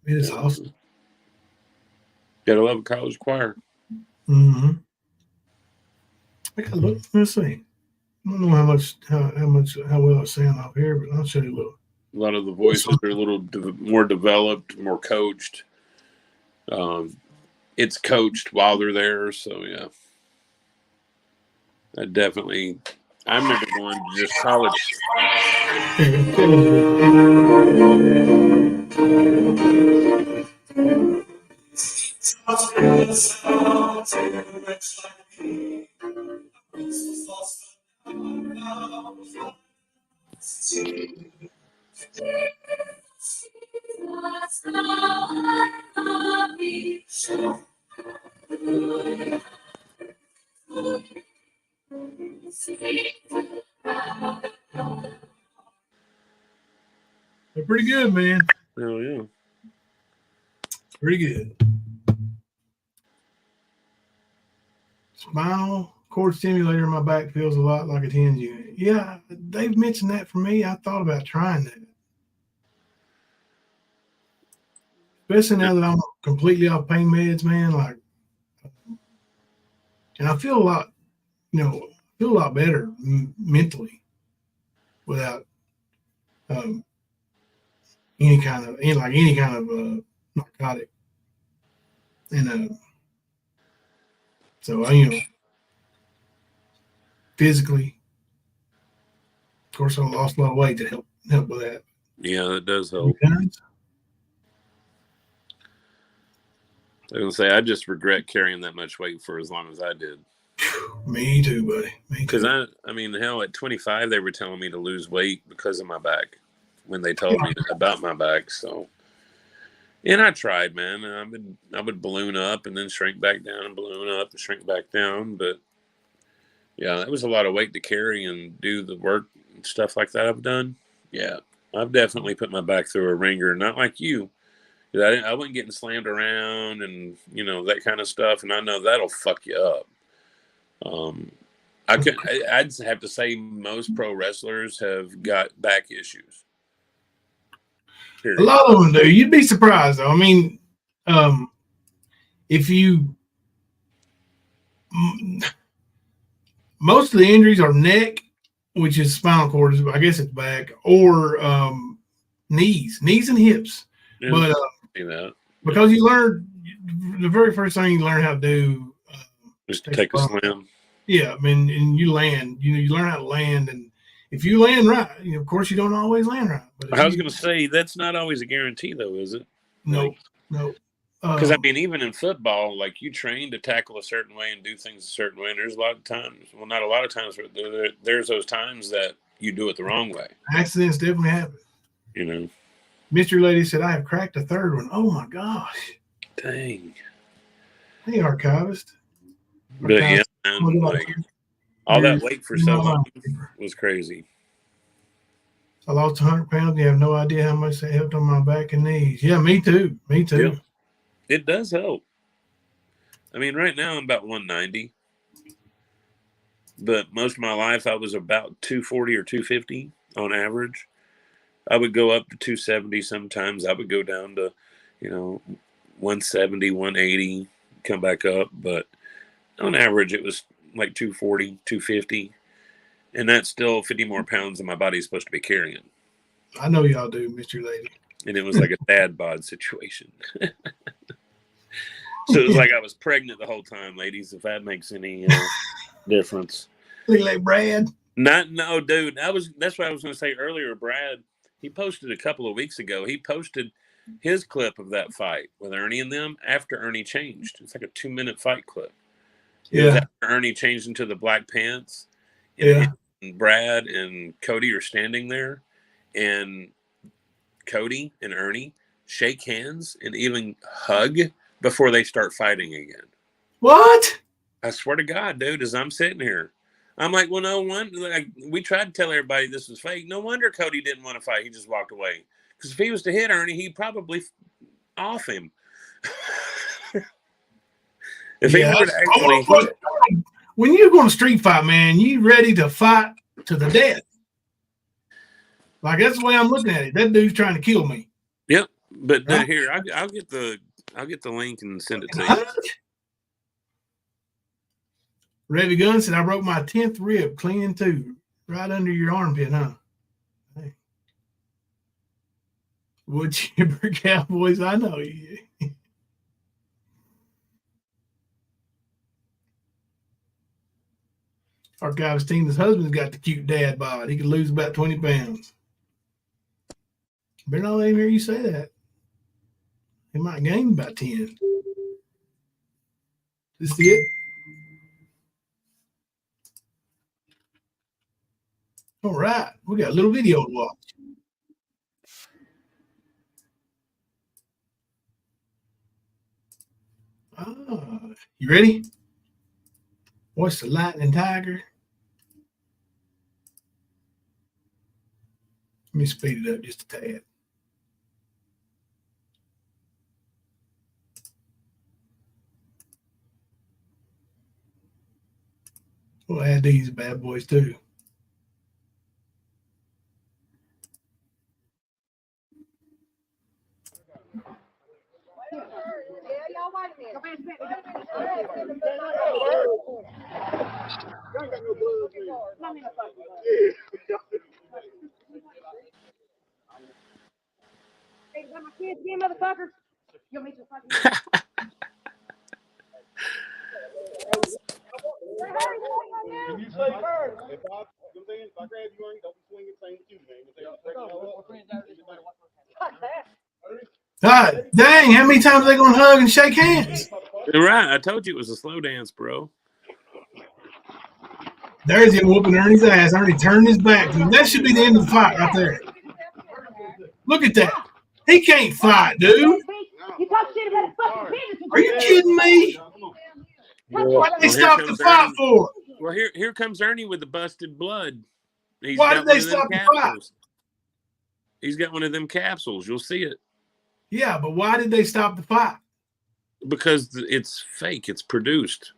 It is awesome. Gotta love a college choir. Mm-hmm. I gotta look. Let's see. I don't know how well it sounds off here, but I'll show you a little. A lot of the voices are a little more developed, more coached. It's coached while they're there, so yeah. I remember going to just college. They're pretty good, man. Oh yeah, pretty good. Spinal cord stimulator in my back feels a lot like a TENS unit. Yeah, they've mentioned that for me. I thought about trying that, especially now that I'm completely off pain meds, man. Like, and I feel a lot, better mentally without any kind of narcotic. And so physically, of course, I lost a lot of weight to help with that. Yeah, that does help. I was gonna say, I just regret carrying that much weight for as long as I did. Me too, buddy. Because I mean, hell, at 25, they were telling me to lose weight because of my back when they told me about my back. So, and I tried, man. And I would balloon up and then shrink back down and balloon up and shrink back down. But yeah, that was a lot of weight to carry and do the work and stuff like that I've done. Yeah, I've definitely put my back through a ringer. Not like you. I wasn't getting slammed around and that kind of stuff, and I know that'll fuck you up. I'd have to say most pro wrestlers have got back issues. Period. A lot of them do. You'd be surprised, though. I mean, if you most of the injuries are neck, which is spinal cord. I guess it's back, or knees and hips. Yeah, But because you learn the very first thing you learn how to do, just take a slam. Yeah, I mean, and you land. You learn how to land, and if you land right, of course you don't always land right. But I was going to say that's not always a guarantee, though, is it? No. Because I mean, even in football, like you train to tackle a certain way and do things a certain way. And there's a lot of times, well, not a lot of times, but there's those times that you do it the wrong way. Accidents definitely happen. Mr. Lady said, I have cracked a third one. Oh my gosh. Dang. Hey, archivist. But yeah, man, like, all that weight for so long was crazy. I lost 100 pounds. You have no idea how much that helped on my back and knees. Yeah, me too. Yeah. It does help. I mean, right now I'm about 190. But most of my life I was about 240 or 250 on average. I would go up to 270 sometimes. I would go down to, 170, 180, come back up. But on average, it was like 240, 250. And that's still 50 more pounds than my body's supposed to be carrying. I know y'all do, Mr. Lady. And it was like a dad bod situation. So it was like I was pregnant the whole time, ladies, if that makes any difference. Look like Brad. No, dude. That's what I was going to say earlier. Brad, he posted a couple of weeks ago. He posted his clip of that fight with Ernie and them after Ernie changed. It's like a 2-minute fight clip. It was after Ernie changed into the black pants. And Brad and Cody are standing there, and Cody and Ernie shake hands and even hug before they start fighting again. What? I swear to God, dude, as I'm sitting here, I'm like, well, no wonder. Like, we tried to tell everybody this was fake. No wonder Cody didn't want to fight. He just walked away. Because if he was to hit Ernie, he'd probably off him. If he were to actually when you're going to street fight, man, you ready to fight to the death. Like, that's the way I'm looking at it. That dude's trying to kill me. Yep. But here, I'll get the link and send it to you. Revy Gunn said, I broke my 10th rib clean too. Right under your armpit, huh? Hey. Wood chipper Cowboys, I know you. Archivist Tina's husband's got the cute dad bod. He could lose about 20 pounds. Better not let him hear you say that. He might gain about 10. This is it. All right. We got a little video to watch. You ready? Watch the lightning tiger. Let me speed it up just a tad. We'll add these bad boys too. God dang, how many times are they going to hug and shake hands? You're right. I told you it was a slow dance, bro. There's him whooping Ernie's ass. Ernie turned his back. That should be the end of the fight right there. Look at that. He can't fight, dude. Are you kidding me? What did they stop the fight for? Well, here comes Ernie with the busted blood. Why did they stop the fight? He's got one of them capsules. You'll see it. Yeah, but why did they stop the fight? Because it's fake. It's produced.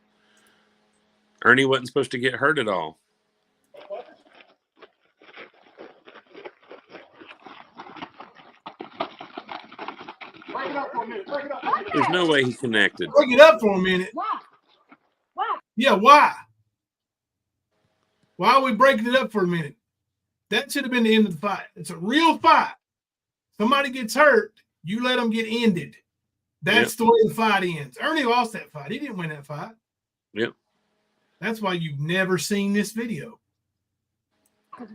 Ernie wasn't supposed to get hurt at all. There's no way he connected. Break it up for a minute. Yeah, why? Why are we breaking it up for a minute? That should have been the end of the fight. It's a real fight. Somebody gets hurt, you let them get ended. That's the way the fight ends. Ernie lost that fight. He didn't win that fight. Yep. That's why you've never seen this video. You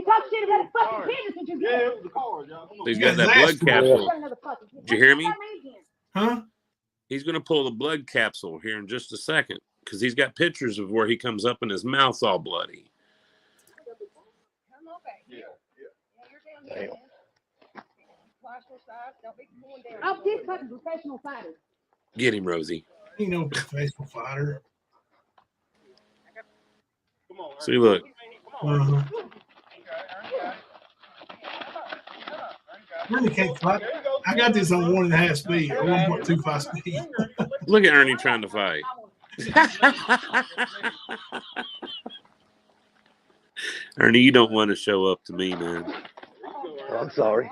talk shit about a fucking business that you get. Yeah, it was the card, y'all. He's got that blood capsule. Did you hear me? Huh? He's going to pull the blood capsule here in just a second because he's got pictures of where he comes up and his mouth's all bloody. Damn. I'm this fucking professional fighter. Get him, Rosie. Ain't no professional fighter. See, look. Uh-huh. Ernie can't fight. I got this on 1.5 speed or 1.25 speed. Look at Ernie trying to fight. Ernie, you don't want to show up to me, man. I'm sorry.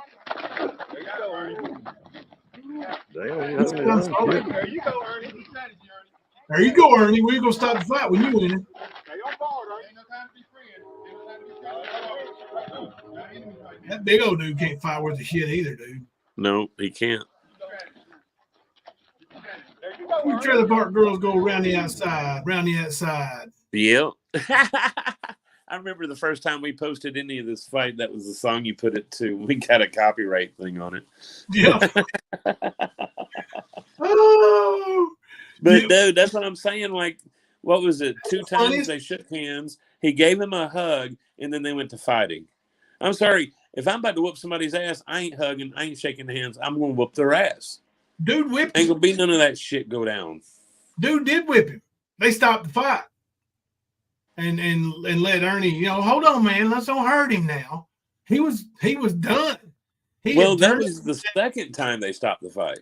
There you go, Ernie. We ain't gonna stop the fight when you win. That big old dude can't fight worth a shit either, dude. No, he can't. We trailer park girls go around the outside, Yep. I remember the first time we posted any of this fight, that was the song you put it to. We got a copyright thing on it. Yeah. Oh. But Yeah. dude, that's what I'm saying. Like, what was it? 2 times they shook hands. He gave him a hug, and then they went to fighting. I'm sorry. If I'm about to whoop somebody's ass, I ain't hugging. I ain't shaking hands. I'm going to whoop their ass. Dude whipped him. Ain't going to be none of that shit go down. Dude did whip him. They stopped the fight. And let Ernie, hold on, man. Let's don't hurt him now. He was done. That was the second time they stopped the fight.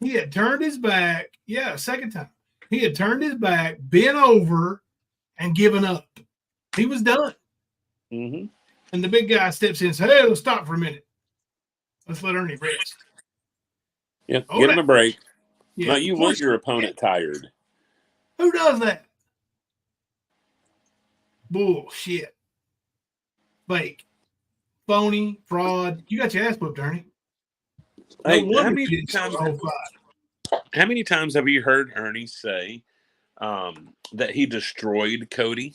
He had turned his back. Yeah, second time. He had turned his back, bent over, and given up. He was done. Mm-hmm. And the big guy steps in and says, hey, let's stop for a minute. Let's let Ernie rest. Yeah, get him a break. Yeah, Now, you want your opponent tired. Who does that? Bullshit. Fake. Phony. Fraud. You got your ass whooped, Ernie. Hey, No how many times have you heard Ernie say that he destroyed Cody?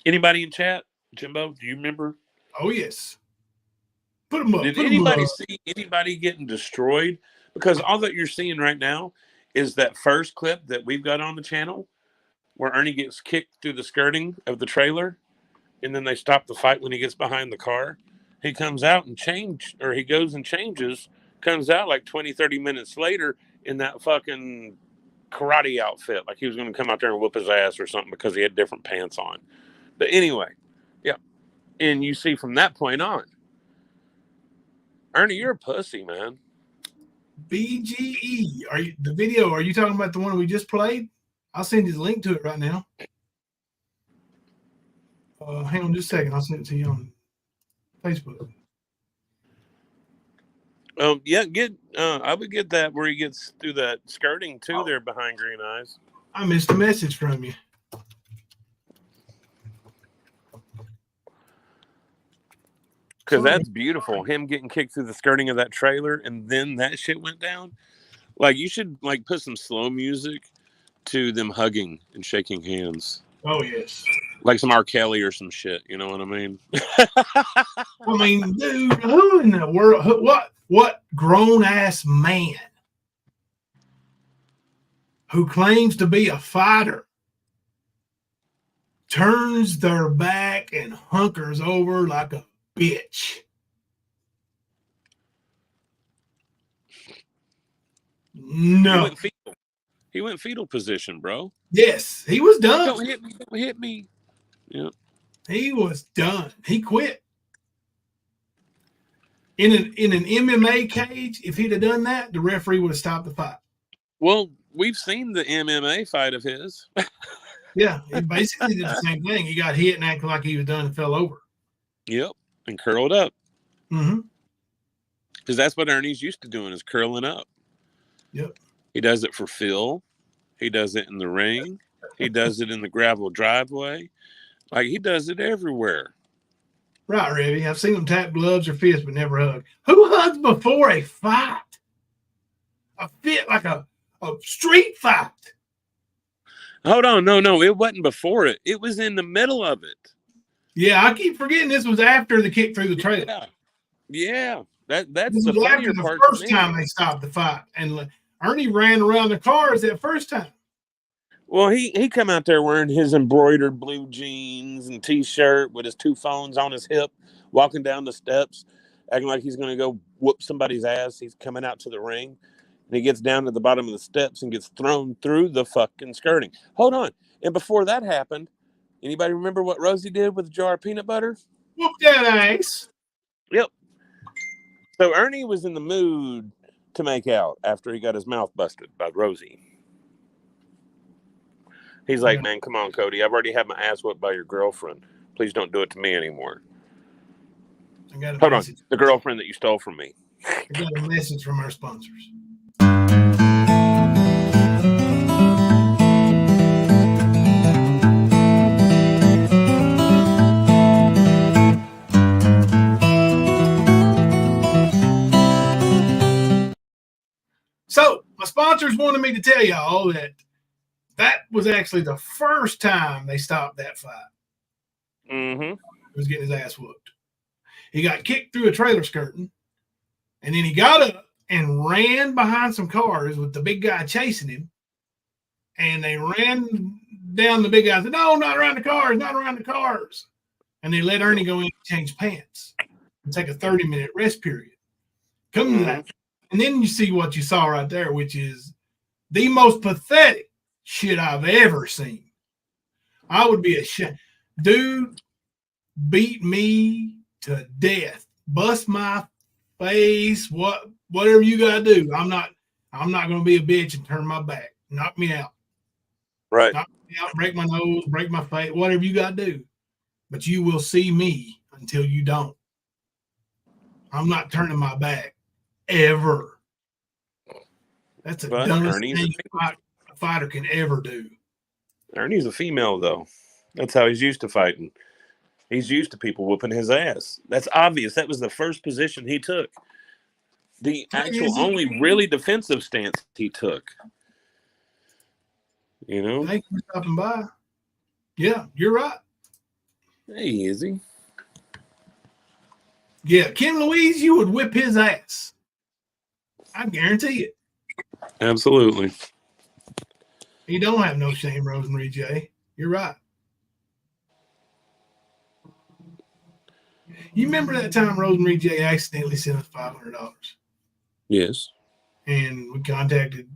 Anybody in chat? Jimbo, do you remember? Oh, yes. Put him up. Did anybody see anybody getting destroyed? Because all that you're seeing right now is that first clip that we've got on the channel where Ernie gets kicked through the skirting of the trailer, and then they stop the fight when he gets behind the car. He comes out and he goes and changes, comes out like 20, 30 minutes later in that fucking karate outfit. Like he was going to come out there and whoop his ass or something because he had different pants on. But anyway, yeah. And you see from that point on, Ernie, you're a pussy, man. BGE. Are you talking about the one we just played? I'll send you the link to it right now. Hang on just a second. I'll send it to you on Facebook. Yeah, I would get that where he gets through that skirting too there behind Green Eyes. I missed a message from you. Because that's beautiful. Him getting kicked through the skirting of that trailer and then that shit went down. Like, you should like put some slow music to them hugging and shaking hands. Oh, yes. Like some R. Kelly or some shit. You know what I mean? I mean, dude, who in the world? What grown-ass man who claims to be a fighter turns their back and hunkers over like a bitch? No. He went fetal position, bro. Yes, he was done. Don't hit me. Don't hit me. Yeah. He was done. He quit. In an MMA cage, if he'd have done that, the referee would have stopped the fight. Well, we've seen the MMA fight of his. Yeah, he basically did the same thing. He got hit and acted like he was done and fell over. Yep, and curled up. Mm-hmm. Because that's what Ernie's used to doing, is curling up. Yep. He does it for Phil. He does it in the ring. He does it in the gravel driveway. Like, he does it everywhere. Right, Revy. I've seen them tap gloves or fists, but never hug. Who hugs before a fight? A fit like a street fight. Hold on. No. It wasn't before it. It was in the middle of it. Yeah, I keep forgetting this was after the kick through the trailer. Yeah. That's This the was funnier after the part first to me. time they stopped the fight. And Ernie ran around the cars that first time. Well, he come out there wearing his embroidered blue jeans and T-shirt with his 2 phones on his hip, walking down the steps, acting like he's going to go whoop somebody's ass. He's coming out to the ring, and he gets down to the bottom of the steps and gets thrown through the fucking skirting. Hold on. And before that happened, anybody remember what Rosie did with a jar of peanut butter? Whoop that ass. Yep. So Ernie was in the mood to make out after he got his mouth busted by Rosie. He's like, man, come on, Cody. I've already had my ass whipped by your girlfriend. Please don't do it to me anymore. Hold on. The girlfriend that you stole from me. I got a message from our sponsors. So my sponsors wanted me to tell y'all that was actually the first time they stopped that fight. Mm-hmm. He was getting his ass whooped. He got kicked through a trailer skirting, and then he got up and ran behind some cars with the big guy chasing him. And they ran down the big guy and said, no, not around the cars, not around the cars. And they let Ernie go in and change pants and take a 30-minute rest period. Come to that. And then you see what you saw right there, which is the most pathetic shit I've ever seen. I would be ashamed. Dude beat me to death. Bust my face. Whatever you gotta do. I'm not gonna be a bitch and turn my back. Knock me out. Right. Knock me out, break my nose, break my face, whatever you gotta do. But you will see me until you don't. I'm not turning my back ever. That's the dumbest thing a fighter can ever do. Ernie's a female, though. That's how he's used to fighting. He's used to people whooping his ass. That's obvious. That was the first position he took. The actual only really defensive stance he took. You know? Thank you for stopping by. Yeah, you're right. Hey, Izzy. Yeah, Ken Louise, you would whip his ass. I guarantee it. Absolutely. He don't have no shame, Rosemary J. You're right. You remember that time Rosemary J accidentally sent us $500? Yes. And we contacted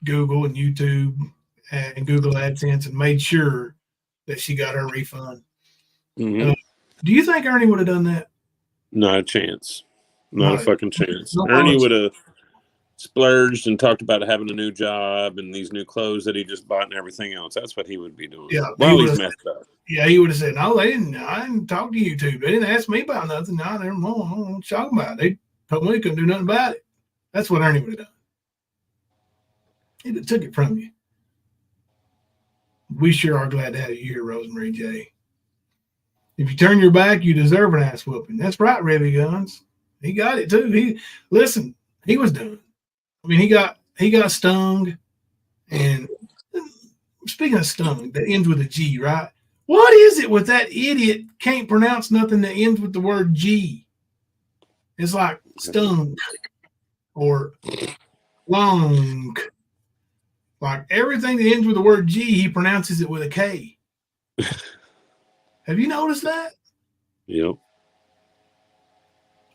Google and YouTube and Google AdSense and made sure that she got her refund. Mm-hmm. Do you think Ernie would have done that? Not a chance. Not a fucking chance. No, Ernie would have splurged and talked about having a new job and these new clothes that he just bought and everything else. That's what he would be doing. Yeah, while he's messed up. Yeah, he would have said, no, I didn't talk to YouTube. They didn't ask me about nothing. No, they don't know what you're talking about. They told me they couldn't do nothing about it. That's what Ernie would have done. He'd have took it from you. We sure are glad to have you here, Rosemary J. If you turn your back, you deserve an ass whooping. That's right, Revy Guns. He got it too. He was done. I mean, he got stung. And speaking of stung, that ends with a G, right? What is it with that idiot can't pronounce nothing that ends with the word G? It's like stung or long. Like everything that ends with the word G, he pronounces it with a K. Have you noticed that? Yep. What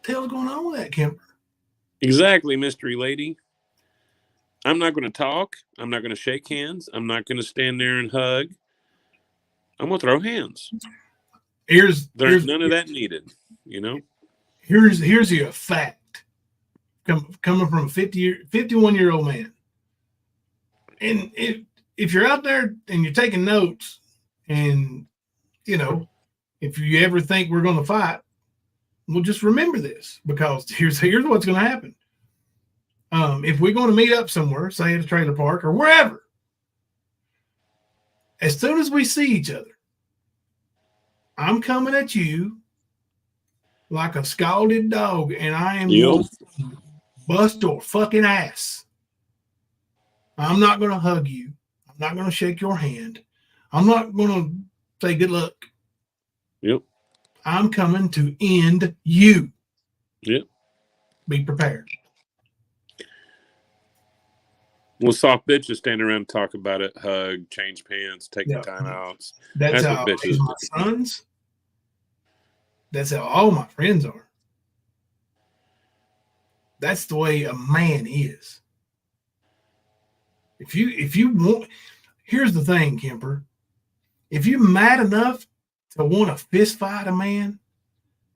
the hell's going on with that, Kemper? Exactly, mystery lady. I'm not going to talk. I'm not going to shake hands. I'm not going to stand there and hug. I'm going to throw hands. There's none of that needed, you know? Here's a fact coming from a 51-year-old man. And if you're out there and you're taking notes and, you know, if you ever think we're going to fight, well, just remember this, because here's what's going to happen. If we're going to meet up somewhere, say at a trailer park or wherever, as soon as we see each other, I'm coming at you like a scalded dog, and I am going to bust your fucking ass. I'm not going to hug you. I'm not going to shake your hand. I'm not going to say good luck. Yep. I'm coming to end you. Yep. Be prepared. Well, soft bitches stand around and talk about it, hug, change pants, take the timeouts. That's what how bitches my sons. That's how all my friends are. That's the way a man is. If you want, here's the thing, Kemper. If you're mad enough to want to fist fight a man,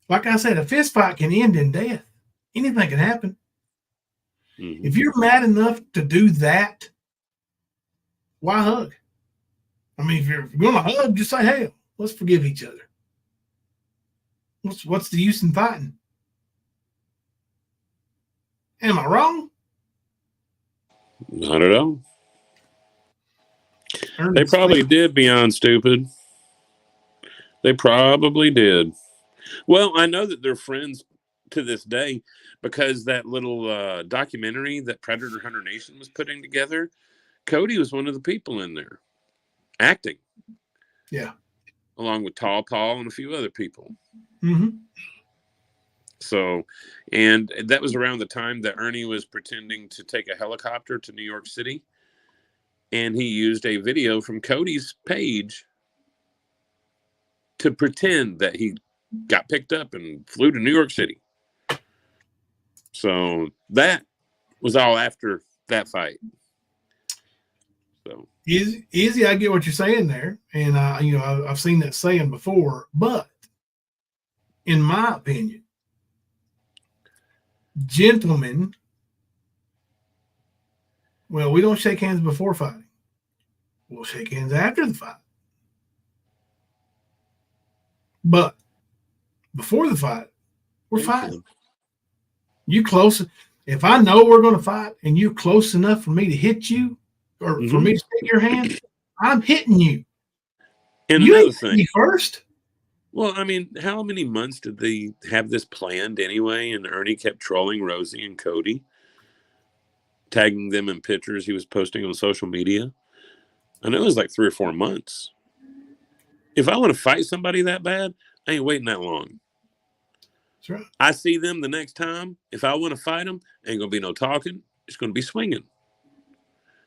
like I said, a fist fight can end in death. Anything can happen. Mm-hmm. If you're mad enough to do that, why hug? I mean, if you're going to hug, just say, hey, let's forgive each other. What's the use in fighting? Am I wrong? Not at all. They probably did beyond stupid. They probably did. Well, I know that they're friends to this day because that little documentary that Predator Hunter Nation was putting together, Cody was one of the people in there acting. Yeah. Along with Tall Paul and a few other people. Mm-hmm. So, and that was around the time that Ernie was pretending to take a helicopter to New York City. And he used a video from Cody's page to pretend that he got picked up and flew to New York City. So that was all after that fight. So easy. I get what you're saying there. And, I've seen that saying before. But in my opinion, gentlemen, well, we don't shake hands before fighting. We'll shake hands after the fight. But before the fight, we're fighting. You close. If I know we're going to fight and you're close enough for me to hit you or for me to take your hand, I'm hitting you. And you another thing, me first. Well, I mean, how many months did they have this planned anyway? And Ernie kept trolling Rosie and Cody, tagging them in pictures he was posting on social media. I know it was like 3 or 4 months. If I want to fight somebody that bad, I ain't waiting that long. That's right. I see them the next time. If I want to fight them, ain't going to be no talking. It's going to be swinging.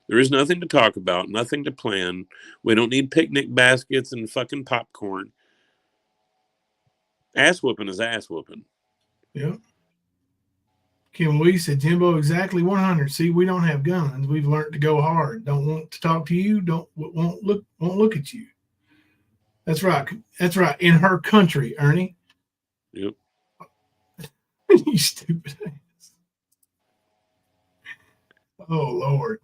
There is nothing to talk about, nothing to plan. We don't need picnic baskets and fucking popcorn. Ass whooping is ass whooping. Yeah. Kim Lee said, Jimbo, exactly 100. See, we don't have guns. We've learned to go hard. Don't want to talk to you. Won't look at you. That's right. That's right. In her country, Ernie. Yep. You stupid ass. Oh, Lord.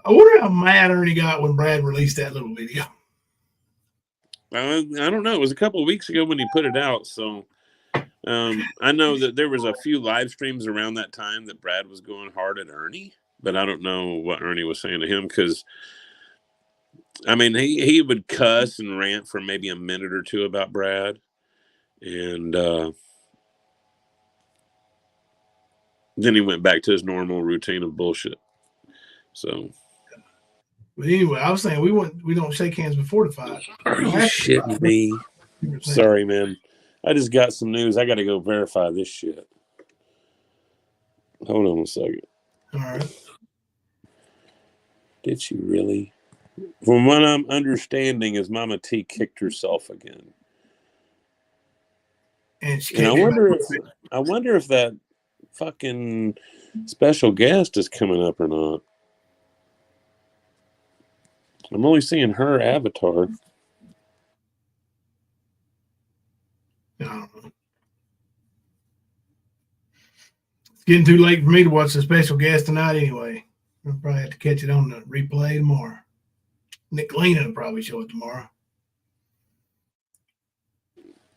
I wonder how mad Ernie got when Brad released that little video. I don't know. It was a couple of weeks ago when he put it out. So I know that there was a few live streams around that time that Brad was going hard at Ernie, but I don't know what Ernie was saying to him because, I mean, he would cuss and rant for maybe a minute or two about Brad. And then he went back to his normal routine of bullshit. So. But anyway, I was saying we don't shake hands before the fight. Are you shitting me? Sorry, man. I just got some news. I got to go verify this shit. Hold on a second. All right. Did she really? From what I'm understanding, is Mama T kicked herself again. And I wonder if that fucking special guest is coming up or not. I'm only seeing her avatar. I don't know. It's getting too late for me to watch the special guest tonight anyway. I'll probably have to catch it on the replay tomorrow. Nick Lena will probably show it tomorrow.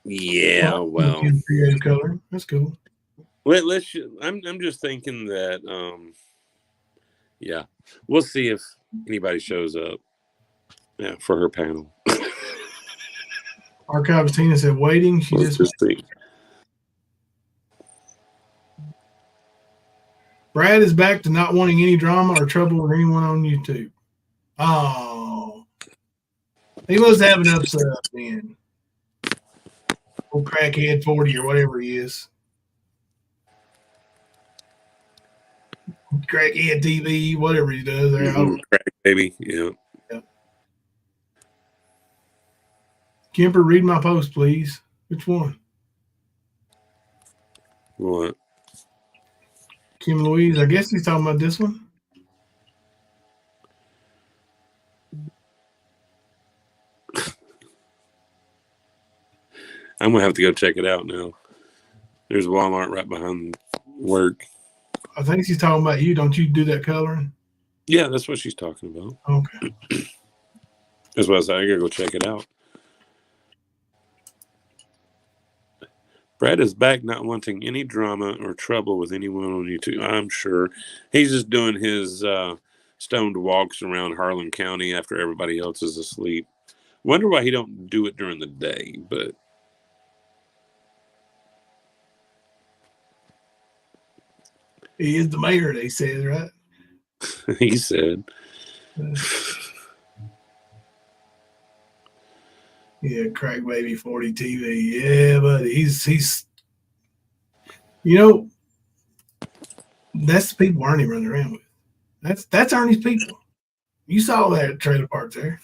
Yeah, well. Creative color. That's cool. I'm just thinking that, yeah, we'll see if anybody shows up. Yeah, for her panel. Archives Tina said waiting. She Let's just see. Brad is back to not wanting any drama or trouble with anyone on YouTube. Oh, he must have an upset then. Old crackhead 40 or whatever he is. Crackhead TV, whatever he does there. Crack baby, yeah. Kemper, read my post, please. Which one? What? Kim Louise. I guess he's talking about this one. I'm gonna have to go check it out now. There's Walmart right behind work. I think she's talking about you. Don't you do that coloring? Yeah, that's what she's talking about. Okay. That's what I said. I gotta go check it out. Brad is back, not wanting any drama or trouble with anyone on YouTube. I'm sure he's just doing his stoned walks around Harlan County after everybody else is asleep. Wonder why he don't do it during the day, but He is the mayor, they say, right? he said. Yeah, Crack Baby 40 TV. Yeah, but he's you know, that's the people Ernie runs around with. That's Ernie's people. You saw that trailer park there.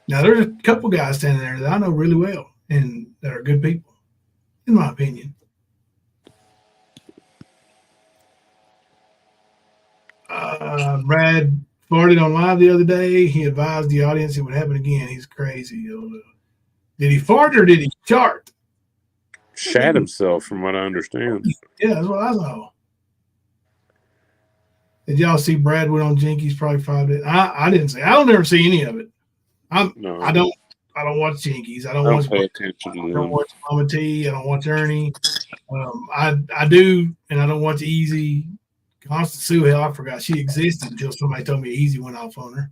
Now there's a couple guys standing there that I know really well and that are good people, in my opinion. Brad farted on live the other day. He advised the audience it would happen again. He's crazy. Did he fart or did he chart? Shat himself, from what I understand. Yeah, that's what I saw. Did y'all see Brad went on Jinkies probably 5 days? I didn't see. I don't ever see any of it. I don't watch Jinkies. I don't pay attention to them. I don't watch Mama T. I don't watch Ernie. I do, and I don't watch Easy. Constance Sue, hell, I forgot she existed until somebody told me Easy went off on her.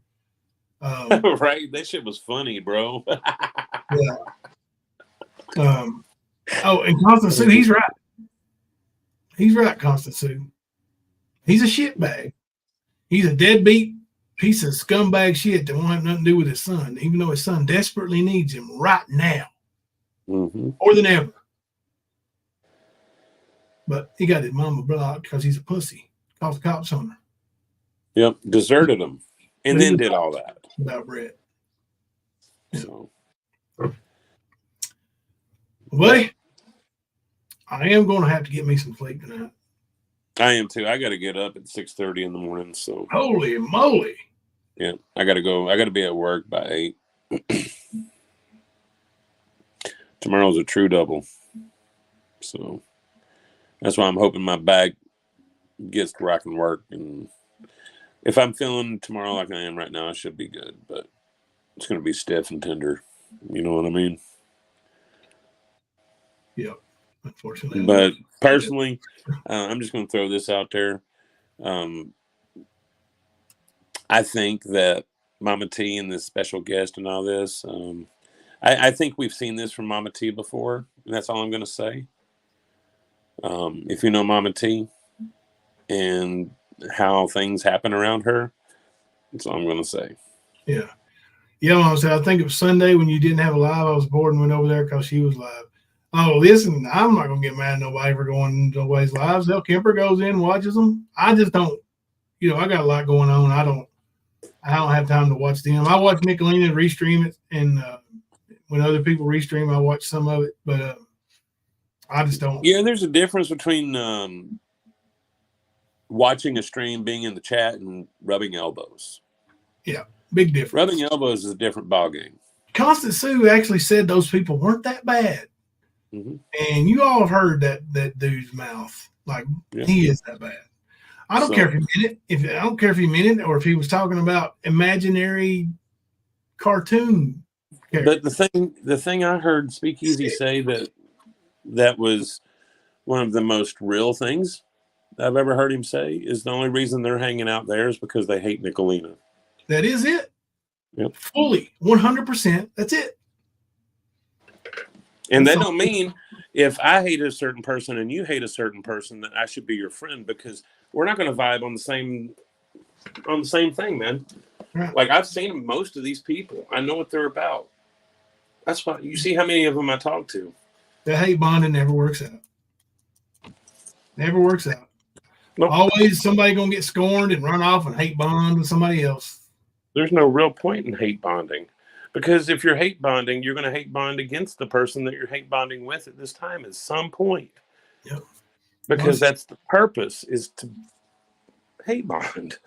Right, that shit was funny, bro. Yeah. And Constance Sue, he's right. He's right, Constance Sue. He's a shitbag. He's a deadbeat piece of scumbag shit that won't have nothing to do with his son, even though his son desperately needs him right now, more than ever. But he got his mama blocked because he's a pussy. Called the cops on her. Yep, deserted him, and then did all that. About Brett. So, buddy, I am going to have to get me some sleep tonight. I am too. I got to get up at 6:30 in the morning. So, holy moly! Yeah, I got to go. I got to be at work by 8. Tomorrow's a true double, so that's why I'm hoping my back gets to where I can work. And if I'm feeling tomorrow like I am right now, I should be good. But it's going to be stiff and tender. You know what I mean? Yep. Unfortunately. But personally, I'm just going to throw this out there. I think that Mama T and this special guest and all this, I think we've seen this from Mama T before, and that's all I'm going to say. If you know Mama T and how things happen around her, that's all I'm going to say. Yeah. Yeah, Mama said, I think it was Sunday when you didn't have a live. I was bored and went over there because she was live. Oh, listen, I'm not going to get mad at nobody for going to nobody's lives. Hell, Kemper goes in, watches them. I just don't, I got a lot going on. I don't have time to watch them. I watch Nicolina restream it, and when other people restream, I watch some of it, but I just don't. Yeah, there's a difference between watching a stream, being in the chat, and rubbing elbows. Yeah, big difference. Rubbing elbows is a different ballgame. Constance Sue actually said those people weren't that bad. Mm-hmm. And you all have heard that dude's mouth. Like, he is that bad. I don't care if he meant it. I don't care if he meant it or if he was talking about imaginary cartoon characters. But the thing I heard Speakeasy say that was one of the most real things I've ever heard him say is the only reason they're hanging out there is because they hate Nicolina. That is it. Yep. Fully, 100%. That's it. And that don't mean if I hate a certain person and you hate a certain person that I should be your friend, because we're not going to vibe on the same thing, man. Right. Like, I've seen most of these people. I know what they're about. That's why you see how many of them I talk to. The hate bonding never works out. Never works out. Nope. Always somebody gonna get scorned and run off and hate bond with somebody else. There's no real point in hate bonding, because if you're hate bonding, you're going to hate bond against the person that you're hate bonding with at this time at some point. Yep. Because that's the purpose, is to hate bond.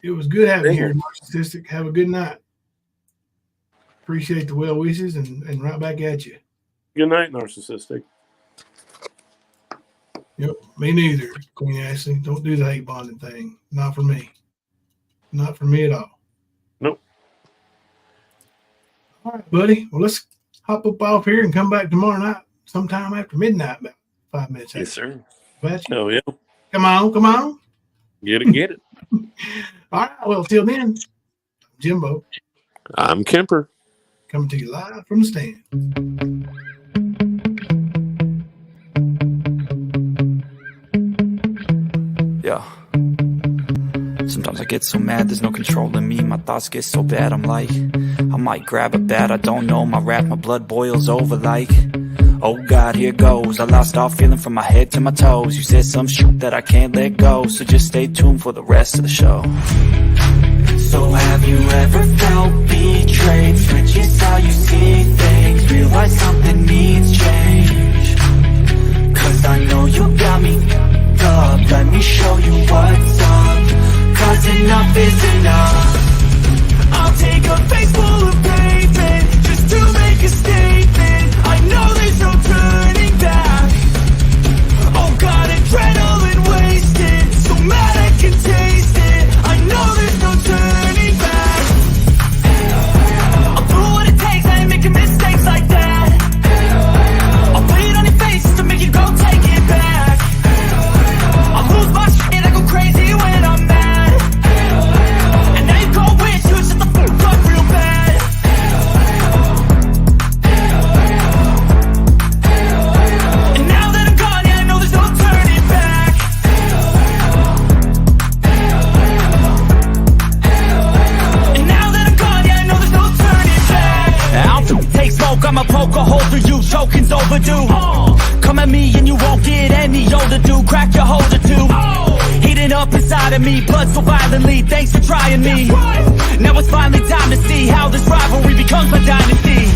It was good having you here, Narcissistic. Have a good night. Appreciate the well wishes and right back at you. Good night, Narcissistic. Yep, me neither, Queen Ashley. Don't do the hate bonding thing. Not for me. Not for me at all. Nope. All right, buddy. Well, let's hop up off here and come back tomorrow night, sometime after midnight, about 5 minutes. Yes, sir. Bet you. Oh, yeah. Come on. Get it, get it. All right. Well, till then, I'm Jimbo. I'm Kemper. Coming to you live from the stand. Yeah. Sometimes I get so mad, there's no controlling me. My thoughts get so bad, I'm like, I might grab a bat, I don't know. My rap, my blood boils over like, oh God, here goes. I lost all feeling from my head to my toes. You said some shit that I can't let go, so just stay tuned for the rest of the show. So have you ever felt betrayed? Switches how you see things, realize something needs change. Cause I know you got me up, let me show you what's up. Cause enough is enough. I'll take a face full of pavement just to make a statement. I know there's no turning back. Oh God, adrenaline wasted, so mad I can taste it. I know there's no turning back. I'll do what it takes, I ain't making mistakes like that. I'll put it on your face to make you go take it back. I lose my shit, I go crazy when I'm mad. And now you go wish you shut the fuck up real bad. And now that I'm gone, yeah, I know there's no turning back. And now that I'm gone, yeah, I know there's no turning back. I'll take smoke, I'ma poke a hole through you, choking's overdue. Come at me and you won't get any older, dude. Crack your holder too. Heating up inside of me, blood so violently. Thanks for trying me. Now it's finally time to see how this rivalry becomes my dynasty.